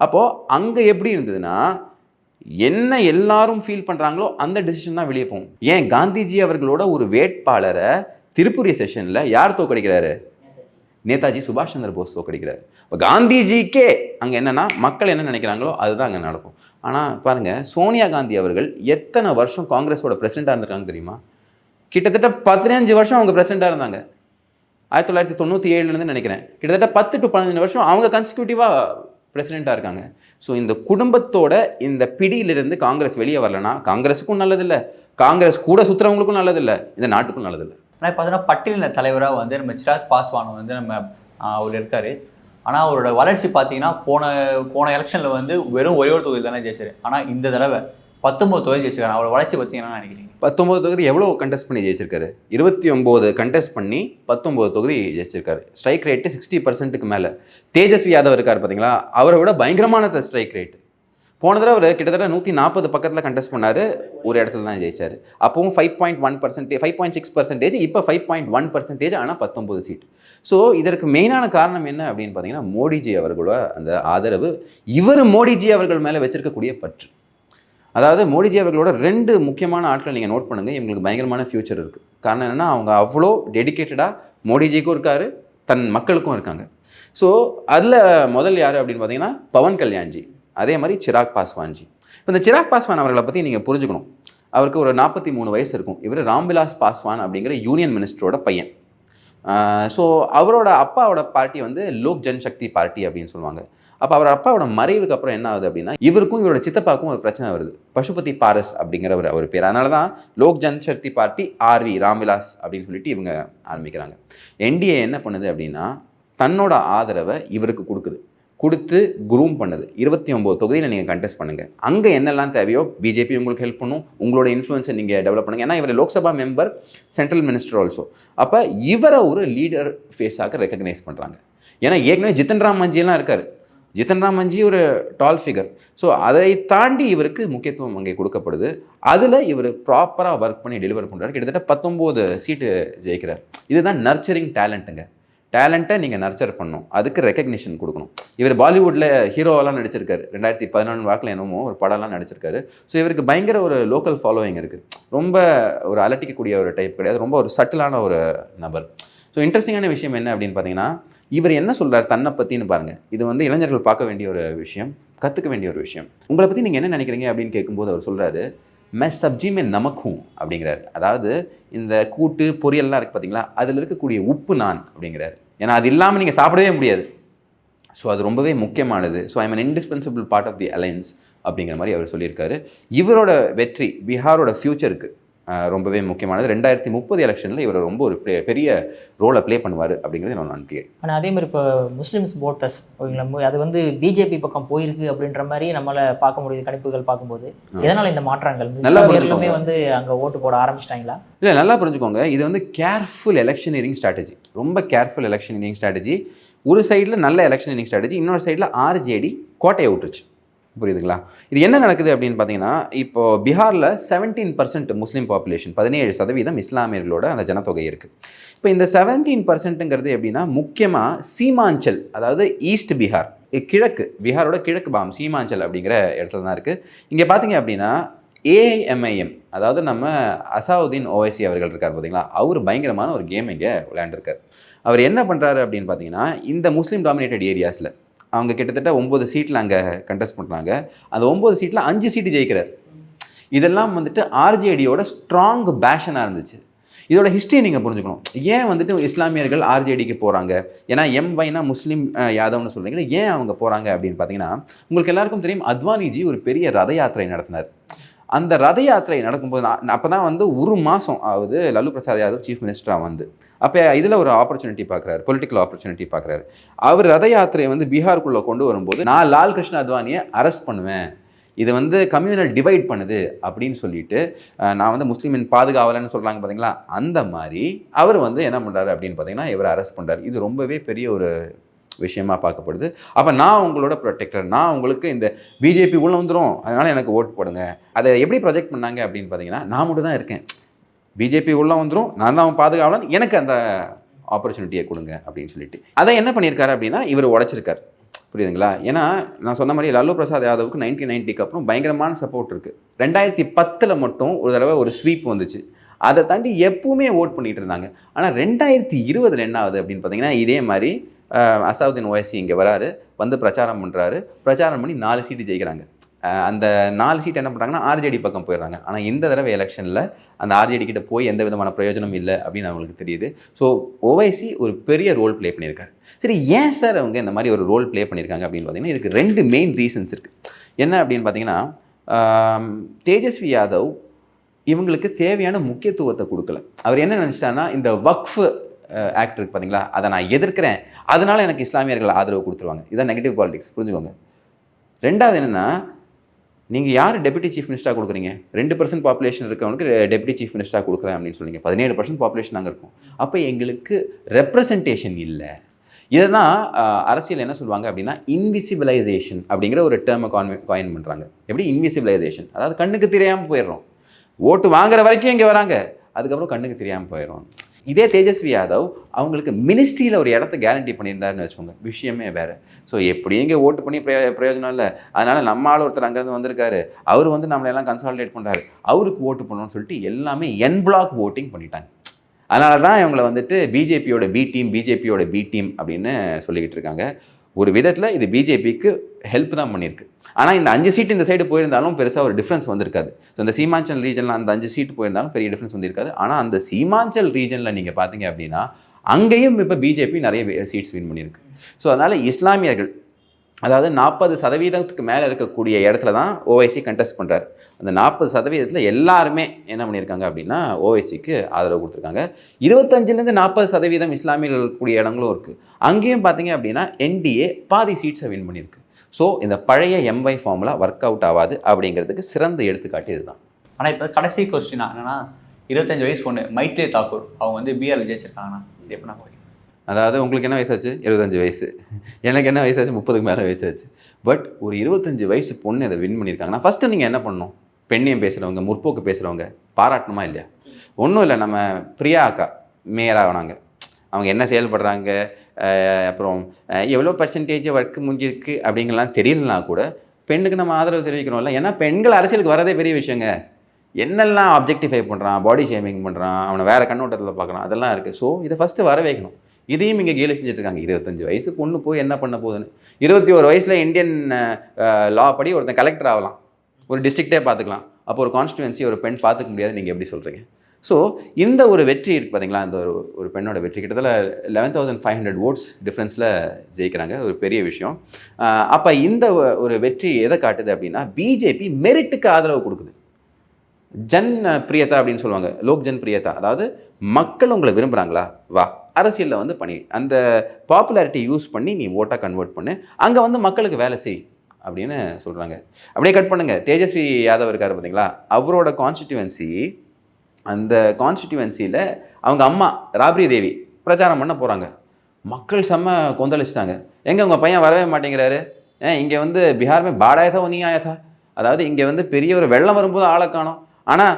அப்போது அங்கே எப்படி இருந்ததுன்னா, என்ன எல்லாரும் ஃபீல் பண்ணுறாங்களோ அந்த டெசிஷன் தான் வெளியே போகும். ஏன் காந்திஜி அவர்களோட ஒரு வேட்பாளரை திருப்புரி செஷனில் யார் தோக்கடிக்கிறாரு? நேதாஜி சுபாஷ் சந்திர போஸ் தோக்கடிக்கிறாரு. இப்போ காந்திஜிக்கே அங்கே என்னென்னா, மக்கள் என்ன நினைக்கிறாங்களோ அதுதான் அங்கே நடக்கும். ஆனால் பாருங்கள், சோனியா காந்தி அவர்கள் எத்தனை வருஷம் காங்கிரஸோட பிரசிடெண்ட்டாக இருந்திருக்காங்க தெரியுமா? கிட்டத்தட்ட 15 வருஷம் அவங்க பிரசிடெண்ட்டாக இருந்தாங்க. 1997 நினைக்கிறேன். கிட்டத்தட்ட 10 to 15 வருஷம் அவங்க கன்சிக்யூட்டிவாக பிரசிடெண்ட்டாக இருக்காங்க. ஸோ இந்த குடும்பத்தோட இந்த பிடியிலிருந்து காங்கிரஸ் வெளியே வரலன்னா காங்கிரஸுக்கும் நல்லதில்லை, காங்கிரஸ் கூட சுற்றுறவங்களுக்கும் நல்லதில்லை, இந்த நாட்டுக்கும் நல்லதில்லை. ஆனால் பார்த்தீங்கன்னா பட்டியலின தலைவராக வந்து நம்ம சிராக் பாஸ்வான் வந்து அவர் இருக்கார். ஆனால் அவரோட வளர்ச்சி பார்த்தீங்கன்னா போன எலெக்ஷனில் வந்து வெறும் ஒரே ஒரு தொகுதி தானே ஜெயிச்சார். ஆனால் இந்த தடவை 19 தொகுதி ஜெயிச்சிருக்காரு. அவரோட வளர்ச்சி பற்றி என்ன நினைக்கிறீங்க? 19 தொகுதி எவ்வளோ கண்டெஸ்ட் பண்ணி ஜெயிச்சிருக்காரு? 29 கண்டெஸ்ட் பண்ணி 19 தொகுதி ஜெயிச்சிருக்காரு. ஸ்ட்ரைக் ரேட்டு 60% மேலே. தேஜஸ்வி யாதவ் இருக்கார் பார்த்தீங்களா, அவரை விட பயங்கரமான ஸ்ட்ரைக் ரேட்டு. போன தடவை அவர் கிட்டத்தட்ட 140 பக்கத்தில் கண்டெஸ்ட் பண்ணார், ஒரு இடத்துல தான் ஜெயிச்சார். அப்பவும் 5.1%, 5.6%, இப்போ 5.1%, ஆனால் 19 சீட். ஸோ இதற்கு மெயினான காரணம் என்ன அப்படின்னு பார்த்தீங்கன்னா, மோடிஜி அவர்களோட அந்த ஆதரவு, இவர் மோடிஜி அவர்கள் மேலே வச்சிருக்கக்கூடிய பற்று. அதாவது மோடிஜி அவர்களோட 2 முக்கியமான ஆட்களை நீங்கள் நோட் பண்ணுங்கள், இவங்களுக்கு பயங்கரமான ஃபியூச்சர் இருக்குது. காரணம் என்னென்னா, அவங்க அவ்வளோ டெடிக்கேட்டடாக மோடிஜிக்கும் இருக்கார், தன் மக்களுக்கும் இருக்காங்க. ஸோ அதில் முதல் யார் அப்படின்னு பார்த்தீங்கன்னா பவன் கல்யாண்ஜி, அதே மாதிரி சிராக் பாஸ்வான்ஜி. இப்போ இந்த சிராக் பாஸ்வான் அவர்களை பற்றி நீங்கள் புரிஞ்சுக்கணும். அவருக்கு ஒரு 43 வயசு இருக்கும். இவர் ராம்விலாஸ் பாஸ்வான் அப்படிங்கிற யூனியன் மினிஸ்டரோட பையன். ஸோ அவரோட அப்பாவோட பார்ட்டி வந்து லோக் ஜன்சக்தி பார்ட்டி அப்படின்னு சொல்லுவாங்க. அப்போ அவர் அப்பாவோட மறைவுக்கு அப்புறம் என்ன ஆகுது அப்படின்னா, இவருக்கும் இவரோட சித்தப்பாவுக்கும் ஒரு பிரச்சனை வருது. பசுபதி பாரஸ் அப்படிங்கிறவர் அவர் பேர். அதனால தான் லோக் ஜன்சக்தி பார்ட்டி ஆர்வி ராம்விலாஸ் அப்படின்னு சொல்லிட்டு இவங்க ஆரம்பிக்கிறாங்க. என்டிஏ என்ன பண்ணுது அப்படின்னா, தன்னோட ஆதரவை இவருக்கு கொடுத்து குரூம் பண்ணுது. 29 தொகுதியில் நீங்கள் கண்டெஸ்ட் பண்ணுங்கள், அங்கே என்னெல்லாம் தேவையோ பிஜேபி உங்களுக்கு ஹெல்ப் பண்ணும், உங்களோட இன்ஃப்ளூயன்ஸை நீங்கள் டெவலப் பண்ணுங்கள். ஏன்னா இவர் Lok Sabha member, central minister also. அப்போ இவரை ஒரு லீடர் ஃபேஸாக ரெக்கக்னைஸ் பண்ணுறாங்க. ஏன்னா ஏற்கனவே ஜித்தன் ராம் மஞ்சியெல்லாம் இருக்கார். ஜித்தன் ராம் மஞ்சி ஒரு டால் ஃபிகர். ஸோ அதை தாண்டி இவருக்கு முக்கியத்துவம் அங்கே கொடுக்கப்படுது. அதில் இவர் ப்ராப்பராக ஒர்க் பண்ணி டெலிவர் பண்ணுறாரு. கிட்டத்தட்ட 19 சீட்டு ஜெயிக்கிறார். இதுதான் நர்ச்சரிங் டேலண்ட்டுங்க. டேலண்ட்டை நீங்கள் நர்ச்சர் பண்ணணும், அதுக்கு ரெக்கக்னிஷன் கொடுக்கணும். இவர் பாலிவுட்டில் ஹீரோவெல்லாம் நடிச்சிருக்காரு. 2014 வாக்கில் என்னமோ ஒரு படம்லாம் நடிச்சிருக்காரு. ஸோ இவருக்கு பயங்கர ஒரு லோக்கல் ஃபாலோவிங் இருக்குது. ரொம்ப ஒரு அலட்டிக்கக்கூடிய ஒரு டைப் கிடையாது, ரொம்ப ஒரு சட்டிலான ஒரு நபர். ஸோ இன்ட்ரெஸ்டிங்கான விஷயம் என்ன அப்படின்னு பார்த்தீங்கன்னா, இவர் என்ன சொல்கிறார் தன்னை பற்றின்னு பாருங்கள். இது வந்து இளைஞர்கள் பார்க்க வேண்டிய ஒரு விஷயம், கற்றுக்க வேண்டிய ஒரு விஷயம். உங்களை பற்றி நீங்கள் என்ன நினைக்கிறீங்க அப்படின்னு கேட்கும்போது அவர் சொல்கிறாரு, மே சப்ஜி மே நமக் ஹூம் அப்படிங்கிறார். அதாவது இந்த கூட்டு பொரியல்லாம் இருக்குது பார்த்தீங்களா, அதில் இருக்கக்கூடிய உப்பு நான் அப்படிங்கிறார். ஏன்னா அது இல்லாமல் நீங்கள் சாப்பிடவே முடியாது. ஸோ அது ரொம்பவே முக்கியமானது. So I'm an indispensable part of the alliance அப்படிங்கிற மாதிரி அவர் சொல்லியிருக்காரு. இவரோட வெற்றி பீகாரோட ஃப்யூச்சருக்கு ரொம்பவே முக்கியமானது. 2030 எலெக்ஷனில் இவர் ரொம்ப ஒரு பெரிய ரோலை ப்ளே பண்ணுவார் அப்படிங்கிறது நான் நம்பிக்கிறேன். ஆனால் அதே மாதிரி இப்போ முஸ்லிம்ஸ் ஓட்டர்ஸ் ஓகேங்களா, அது வந்து பிஜேபி பக்கம் போயிருக்கு அப்படின்ற மாதிரி நம்மளை பார்க்க முடியுது கணிப்புகள் பார்க்கும்போது. எதனால் இந்த மாற்றங்கள் எல்லாமே வந்து அங்கே ஓட்டு போட ஆரம்பிச்சிட்டாங்களா? இல்லை, நல்லா புரிஞ்சுக்கோங்க. இது வந்து கேர்ஃபுல் எலெக்ஷனியரிங் ஸ்ட்ராட்டஜி, ரொம்ப கேர்ஃபுல் எலெக்ஷனியரிங் ஸ்ட்ராட்டஜி. ஒரு சைடில் நல்ல எலெக்ஷனியரிங் ஸ்ட்ராட்டஜி, இன்னொரு சைடில் ஆர்ஜேடி கோட்டையை விட்டுருச்சு. புரியுதுங்களா? இது என்ன நடக்குது அப்படின்னு பார்த்தீங்கன்னா, இப்போ பீகாரில் 17% முஸ்லீம் பாப்புலேஷன், 17% இஸ்லாமியர்களோட அந்த ஜனத்தொகை இருக்குது. இப்போ இந்த 17%ங்கிறது எப்படின்னா, முக்கியமாக சீமாஞ்சல், அதாவது ஈஸ்ட் பீகார், கிழக்கு பீகாரோட கிழக்கு பாகம் சீமாஞ்சல் அப்படிங்கிற இடத்துல தான் இருக்குது. இங்கே பார்த்தீங்க அப்படின்னா ஏஐஎம்ஐஎம், அதாவது நம்ம அசாவுதீன் ஓவைசி அவர்கள் இருக்கார் பார்த்தீங்களா, அவர் பயங்கரமான ஒரு கேம் இங்கே விளையாண்டுருக்கார். அவர் என்ன பண்ணுறாரு அப்படின்னு பார்த்தீங்கன்னா, இந்த முஸ்லீம் டாமினேட்டட் ஏரியாஸில் அவங்க கிட்டத்தட்ட 9 சீட்டில் அங்கே கண்டெஸ்ட் பண்ணுறாங்க. அந்த 9 சீட்டில் 5 சீட்டு ஜெயிக்கிறார். இதெல்லாம் வந்துட்டு ஆர்ஜேடியோட ஸ்ட்ராங் பேஷனாக இருந்துச்சு. இதோட ஹிஸ்ட்ரியை நீங்கள் புரிஞ்சுக்கணும். ஏன் வந்துட்டு இஸ்லாமியர்கள் ஆர்ஜேடிக்கு போகிறாங்க? ஏன்னா எம்வைனா முஸ்லீம் யாதவ்னு சொல்கிறீங்களா, ஏன் அவங்க போகிறாங்க அப்படின்னு பார்த்தீங்கன்னா, உங்களுக்கு எல்லாருக்கும் தெரியும், அத்வானிஜி ஒரு பெரிய ரத யாத்திரை நடத்தினார். அந்த ரத யாத்திரை நடக்கும்போது அப்போ தான் வந்து ஒரு மாதம் ஆகுது லல்லு பிரசாத் யாதவ் சீஃப் மினிஸ்டராக வந்து. அப்போ இதில் ஒரு ஆப்பர்ச்சுனிட்டி பார்க்குறாரு, பொலிட்டிக்கல் ஆப்பர்ச்சுனிட்டி பார்க்குறாரு. அவர் ரத யாத்திரையை வந்து பீகாருக்குள்ளே கொண்டு வரும்போது, நான் லால் கிருஷ்ண அத்வானியை அரெஸ்ட் பண்ணுவேன், இது வந்து கம்யூனல் டிவைட் பண்ணுது அப்படின்னு சொல்லிட்டு, நான் வந்து முஸ்லீமின் பாதுகாவலன்னு சொல்கிறாங்க பார்த்தீங்களா, அந்த மாதிரி அவர் வந்து என்ன பண்ணுறாரு அப்படின்னு பார்த்தீங்கன்னா, இவரை அரெஸ்ட் பண்ணுறாரு. இது ரொம்பவே பெரிய ஒரு விஷயமா பார்க்கப்படுது. அப்போ நான் உங்களோட ப்ரொடெக்டர், நான் உங்களுக்கு இந்த பிஜேபி உள்ள வந்துடும், அதனால் எனக்கு ஓட்டு போடுங்க. அதை எப்படி ப்ரொஜெக்ட் பண்ணாங்க அப்படின்னு பார்த்தீங்கன்னா, நான் மட்டும் தான் இருக்கேன், பிஜேபி உள்ள வந்துடும், நான் தான் அவன் பாதுகாவலன், எனக்கு அந்த ஆப்பர்ச்சுனிட்டியை கொடுங்க அப்படின்னு சொல்லிட்டு அதை என்ன பண்ணியிருக்காரு அப்படின்னா, இவர் உடைச்சிருக்காரு. புரியுதுங்களா? ஏன்னா நான் சொன்ன மாதிரி லல்லு பிரசாத் யாதவுக்கு 1990க்கு அப்புறம் பயங்கரமான சப்போர்ட் இருக்குது. 2010 மட்டும் ஒரு தடவை ஒரு ஸ்வீப் வந்துச்சு. அதை தாண்டி எப்பவுமே ஓட் பண்ணிட்டு இருந்தாங்க. ஆனால் 2020 என்ன ஆகுது அப்படின்னு பார்த்தீங்கன்னா, இதே மாதிரி அசாவுதீன் ஓவைசி இங்கே வராரு, வந்து பிரச்சாரம் பண்ணுறாரு. பிரச்சாரம் பண்ணி 4 சீட்டு ஜெயிக்கிறாங்க. அந்த 4 சீட் என்ன பண்ணுறாங்கன்னா ஆர்ஜேடி பக்கம் போயிடுறாங்க. ஆனால் இந்த தடவை எலெக்ஷனில் அந்த ஆர்ஜேடி கிட்ட போய் எந்த விதமான பிரயோஜனம் இல்லை அப்படின்னு அவங்களுக்கு தெரியுது. ஸோ ஓவைசி ஒரு பெரிய ரோல் ப்ளே பண்ணியிருக்காரு. சரி, ஏன் சார் அவங்க இந்த மாதிரி ஒரு ரோல் ப்ளே பண்ணியிருக்காங்க அப்படின்னு பார்த்தீங்கன்னா, இதுக்கு 2 மெயின் ரீசன்ஸ் இருக்குது. என்ன அப்படின்னு பார்த்தீங்கன்னா, தேஜஸ்வி யாதவ் இவங்களுக்கு தேவையான முக்கியத்துவத்தை கொடுக்கல. அவர் என்ன நினச்சிட்டாருன்னா, இந்த வக்ஃப் ஆக்ட் இருக்குது பார்த்தீங்களா, அதை நான் எதிர்க்கிறேன், அதனால எனக்கு இஸ்லாமியர்கள் ஆதரவு கொடுத்துருவாங்க. இதான் நெகட்டிவ் பாலிடிக்ஸ், புரிஞ்சுக்கோங்க. ரெண்டாவது என்னென்னா, நீங்கள் யார் டெப்யூட்டி சீஃப் மினிஸ்டராக கொடுக்குறீங்க? 2% பாப்புலேஷன் இருக்கவனுக்கு டெப்யூட்டி சீஃப் மினிஸ்டராக கொடுக்குறேன் அப்படின்னு சொல்லிங்க. 17% பாப்புலேஷன் அங்கே இருக்கும். அப்போ எங்களுக்கு ரெப்ரசன்டேஷன் இல்லை. இதை தான் அரசியல் என்ன சொல்லுவாங்க அப்படின்னா, இன்விசிபிளைசேஷன் அப்படிங்கிற ஒரு டேர்மை காயின் பண்ணுறாங்க. எப்படி இன்விசிபிளைசேஷன்? அதாவது கண்ணுக்கு தெரியாமல் போயிடுறோம். ஓட்டு வாங்குற வரைக்கும் இங்கே வராங்க, அதுக்கப்புறம் கண்ணுக்கு தெரியாமல் போயிடும். இதே தேஜஸ்வி யாதவ் அவங்களுக்கு மினிஸ்ட்ரியில் ஒரு இடத்த கேரண்டி பண்ணியிருந்தாருன்னு வச்சுக்கோங்க, விஷயமே வேறு. ஸோ எப்படி இங்கே ஓட்டு பண்ணி பிரயோஜனம் இல்லை, அதனால் நம்ம ஆள் ஒருத்தர் அங்கேருந்து வந்திருக்காரு, அவர் வந்து நம்மளெல்லாம் கன்சாலிடேட் பண்ணுறாரு, அவருக்கு ஓட்டு பண்ணணும்னு சொல்லிட்டு எல்லாமே என் பிளாக் ஓட்டிங் பண்ணிட்டாங்க. அதனால தான் இவங்களை வந்துட்டு பிஜேபியோட பி டீம் அப்படின்னு சொல்லிக்கிட்டு இருக்காங்க. ஒரு விதத்தில் இது பிஜேபிக்கு ஹெல்ப் தான் பண்ணியிருக்கு. ஆனால் இந்த 5 சீட்டு இந்த சைடு போயிருந்தாலும் பெருசாக ஒரு டிஃப்ரென்ஸ் வந்திருக்காது. ஸோ இந்த சீமாஞ்சல் ரீஜனில் அந்த 5 சீட்டு போயிருந்தாலும் பெரிய டிஃப்ரென்ஸ் வந்திருக்காது. ஆனால் அந்த சீமாஞ்சல் ரீஜனில் நீங்கள் பார்த்தீங்க அப்படின்னா, அங்கேயும் இப்போ பிஜேபி நிறைய சீட்ஸ் வின் பண்ணியிருக்கு. ஸோ அதனால் இஸ்லாமியர்கள், அதாவது 40% மேலே இருக்கக்கூடிய இடத்துல தான் ஓவைசி கண்டெஸ்ட் பண்ணுறாரு. அந்த 40% எல்லாருமே என்ன பண்ணியிருக்காங்க அப்படின்னா, ஓவைசிக்கு ஆதரவு கொடுத்துருக்காங்க. 25% 40% இஸ்லாமியர்கள் இருக்கக்கூடிய இடங்களும் இருக்குது. அங்கேயும் பார்த்தீங்க அப்படின்னா என்டிஏ பாதி சீட்ஸை வின் பண்ணியிருக்கு. ஸோ இந்த பழைய எம்ஒய் ஃபார்முலா ஒர்க் அவுட் ஆகாது அப்படிங்கிறதுக்கு சிறந்த எடுத்துக்காட்டு இதுதான். ஆனால் இப்போ கடைசி கொஸ்டின் என்னன்னா, 25 வயசு பொண்ணு மைத்ரே தாக்கூர் அவங்க வந்து பிஆர்ல ஜெயிச்சிருக்காங்கண்ணா, இது எப்படி நான் அதாவது உங்களுக்கு என்ன வயசாச்சு? 25 வயசு. எனக்கு என்ன வயசாச்சு? 30க்கு மேலே வயசாச்சு. பட் ஒரு 25 வயசு பொண்ணு இதை வின் பண்ணியிருக்காங்கன்னா ஃபஸ்ட்டு நீங்கள் என்ன பண்ணணும்? பெண்ணியம் பேசுகிறவங்க, முற்போக்கு பேசுகிறவங்க பாராட்டணுமா இல்லையா? ஒன்றும் இல்லை, நம்ம பிரியா அக்கா மேயர் ஆகினாங்க. அவங்க என்ன செயல்படுறாங்க, அப்புறம் எவ்வளோ பர்சன்டேஜ் ஒர்க்கு முடிஞ்சிருக்கு அப்படிங்கலாம் தெரியலனா கூட பெண்ணுக்கு நம்ம ஆதரவு தெரிவிக்கணும்ல. ஏன்னா பெண்கள் அரசியலுக்கு வரதே பெரிய விஷயங்க. என்னெல்லாம் ஆப்ஜெக்டிஃபை பண்ணுறான், பாடி ஷேமிங் பண்ணுறான், அவனை வேறு கண்ணோட்டத்தில் பார்க்குறான், அதெல்லாம் இருக்குது. ஸோ இதை ஃபஸ்ட்டு வர வைக்கணும். இதையும் இங்கே கேலி செஞ்சுட்ருக்காங்க. 25 வயசு பொண்ணு போய் என்ன பண்ண போகுதுன்னு. 21 வயசில் இந்தியன் லா படி ஒருத்தன் கலெக்டர் ஆகலாம், ஒரு டிஸ்ட்ரிக்டே பார்த்துக்கலாம். அப்போ ஒரு கான்ஸ்டிடுவன்சி ஒரு பெண் பார்த்துக்க முடியாது, நீங்கள் எப்படி சொல்கிறீங்க? ஸோ இந்த ஒரு வெற்றி இருக்குது பார்த்தீங்களா, இந்த ஒரு பெண்ணோட வெற்றி கிட்டத்தட்ட 11,500 votes டிஃப்ரென்ஸில் ஜெயிக்கிறாங்க. ஒரு பெரிய விஷயம். அப்போ இந்த ஒரு வெற்றி எதை காட்டுது அப்படின்னா, பிஜேபி மெரிட்டுக்கு ஆதரவு கொடுக்குது. ஜன் பிரியதா அப்படின்னு சொல்லுவாங்க, லோக் ஜன் பிரியதா. அதாவது மக்கள் உங்களை விரும்புகிறாங்களா, வா அரசியலில் வந்து பண்ணி அந்த பாப்புலாரிட்டி யூஸ் பண்ணி நீ ஓட்டாக கன்வெர்ட் பண்ணு, அங்கே வந்து மக்களுக்கு வேலை செய் அப்படின்னு சொல்கிறாங்க. அப்படியே கட் பண்ணுங்கள், தேஜஸ்வி யாதவ் இருக்கார் பார்த்தீங்களா, அவரோட கான்ஸ்டிடியூவன்சி, அந்த கான்ஸ்டிடியூவன்சியில் அவங்க அம்மா ராப்ரி தேவி பிரச்சாரம் பண்ண போகிறாங்க. மக்கள் செம்ம கொந்தளிச்சிட்டாங்க. எங்கே உங்கள் பையன் வரவே மாட்டேங்கிறாரு, இங்கே வந்து பீகார்மே பாடாயதா நீ ஆயதா, அதாவது இங்கே வந்து பெரிய ஒரு வெள்ளம் வரும்போது ஆளை காணோம், ஆனால்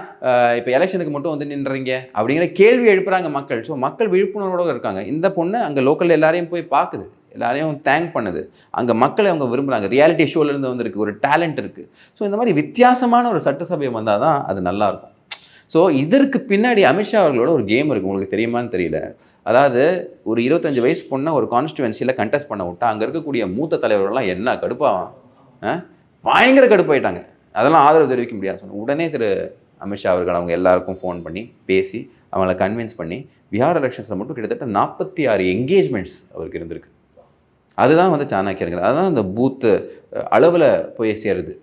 இப்போ எலெக்ஷனுக்கு மட்டும் வந்து நின்றீங்க அப்படிங்கிற கேள்வி எழுப்புறாங்க மக்கள். ஸோ மக்கள் விழிப்புணர்வோடு இருக்காங்க. இந்த பொண்ணு அங்கே லோக்கலில் எல்லாரையும் போய் பார்க்குது, எல்லாரையும் தேங்க் பண்ணுது. அங்கே மக்களை அவங்க விரும்புகிறாங்க. ரியாலிட்டி ஷோலேருந்து வந்திருக்கு, ஒரு டேலண்ட் இருக்குது. ஸோ இந்த மாதிரி வித்தியாசமான ஒரு சட்டசபை வந்தால் தான் அது நல்லாயிருக்கும். ஸோ இதற்கு பின்னாடி அமித்ஷா அவர்களோட ஒரு கேம் இருக்குது, உங்களுக்கு தெரியுமான்னு தெரியல. அதாவது ஒரு 25 வயசு பொண்ணை ஒரு கான்ஸ்டிடுவன்சியில் கண்டெஸ்ட் பண்ண விட்டா அங்கே இருக்கக்கூடிய மூத்த தலைவர்கள்லாம் என்ன கடுப்பாகும், பயங்கர கடுப்பாயிட்டாங்க. அதெல்லாம் ஆதரவு தெரிவிக்க முடியாது சொன்ன உடனே திரு அமித்ஷா அவர்கள் அவங்க எல்லாருக்கும் ஃபோன் பண்ணி பேசி அவங்கள கன்வின்ஸ் பண்ணி பீகார் எலெக்ஷன்ஸில் மட்டும் கிட்டத்தட்ட 46 என்கேஜ்மெண்ட்ஸ் அவருக்கு இருந்திருக்கு. அதுதான் வந்து சாணக்கியர்கள், அதுதான் அந்த பூத்து அளவில் போய் சேருது.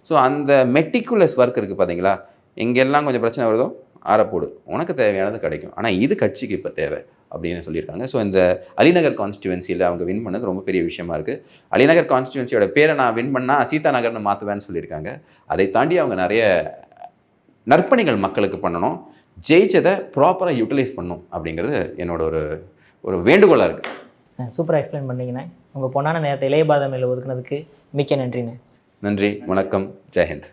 ஸோ அந்த மெட்டிகுலஸ் ஒர்க் இருக்குது பார்த்தீங்களா, எங்கெல்லாம் கொஞ்சம் பிரச்சனை வருதோ ஆரப்போடு, உனக்கு தேவையானது கிடைக்கும், ஆனால் இது கட்சிக்கு இப்போ தேவை அப்படின்னு சொல்லியிருக்காங்க. ஸோ இந்த அலிநகர் கான்ஸ்டிடுவன்சியில் அவங்க வின் பண்ணது ரொம்ப பெரிய விஷயமா இருக்குது. அலிநகர் கான்ஸ்டிடுவன்சியோட பேரை நான் வின் பண்ணால் சீதா நகர்னு மாற்றுவேன்னு சொல்லியிருக்காங்க. அதை தாண்டி அவங்க நிறைய நற்பணிகள் மக்களுக்கு பண்ணணும், ஜெயிச்சதை ப்ராப்பராக யூட்டிலைஸ் பண்ணணும் அப்படிங்கிறது என்னோட ஒரு வேண்டுகோளாக இருக்குது. சூப்பராக எக்ஸ்பிளைன் பண்ணிங்கண்ணே. உங்கள் பொன்னான நேரத்தை இளைய பாதமையில் ஒதுக்குனதுக்கு மிக்க நன்றிண்ணே. நன்றி, வணக்கம், ஜெயஹிந்த்.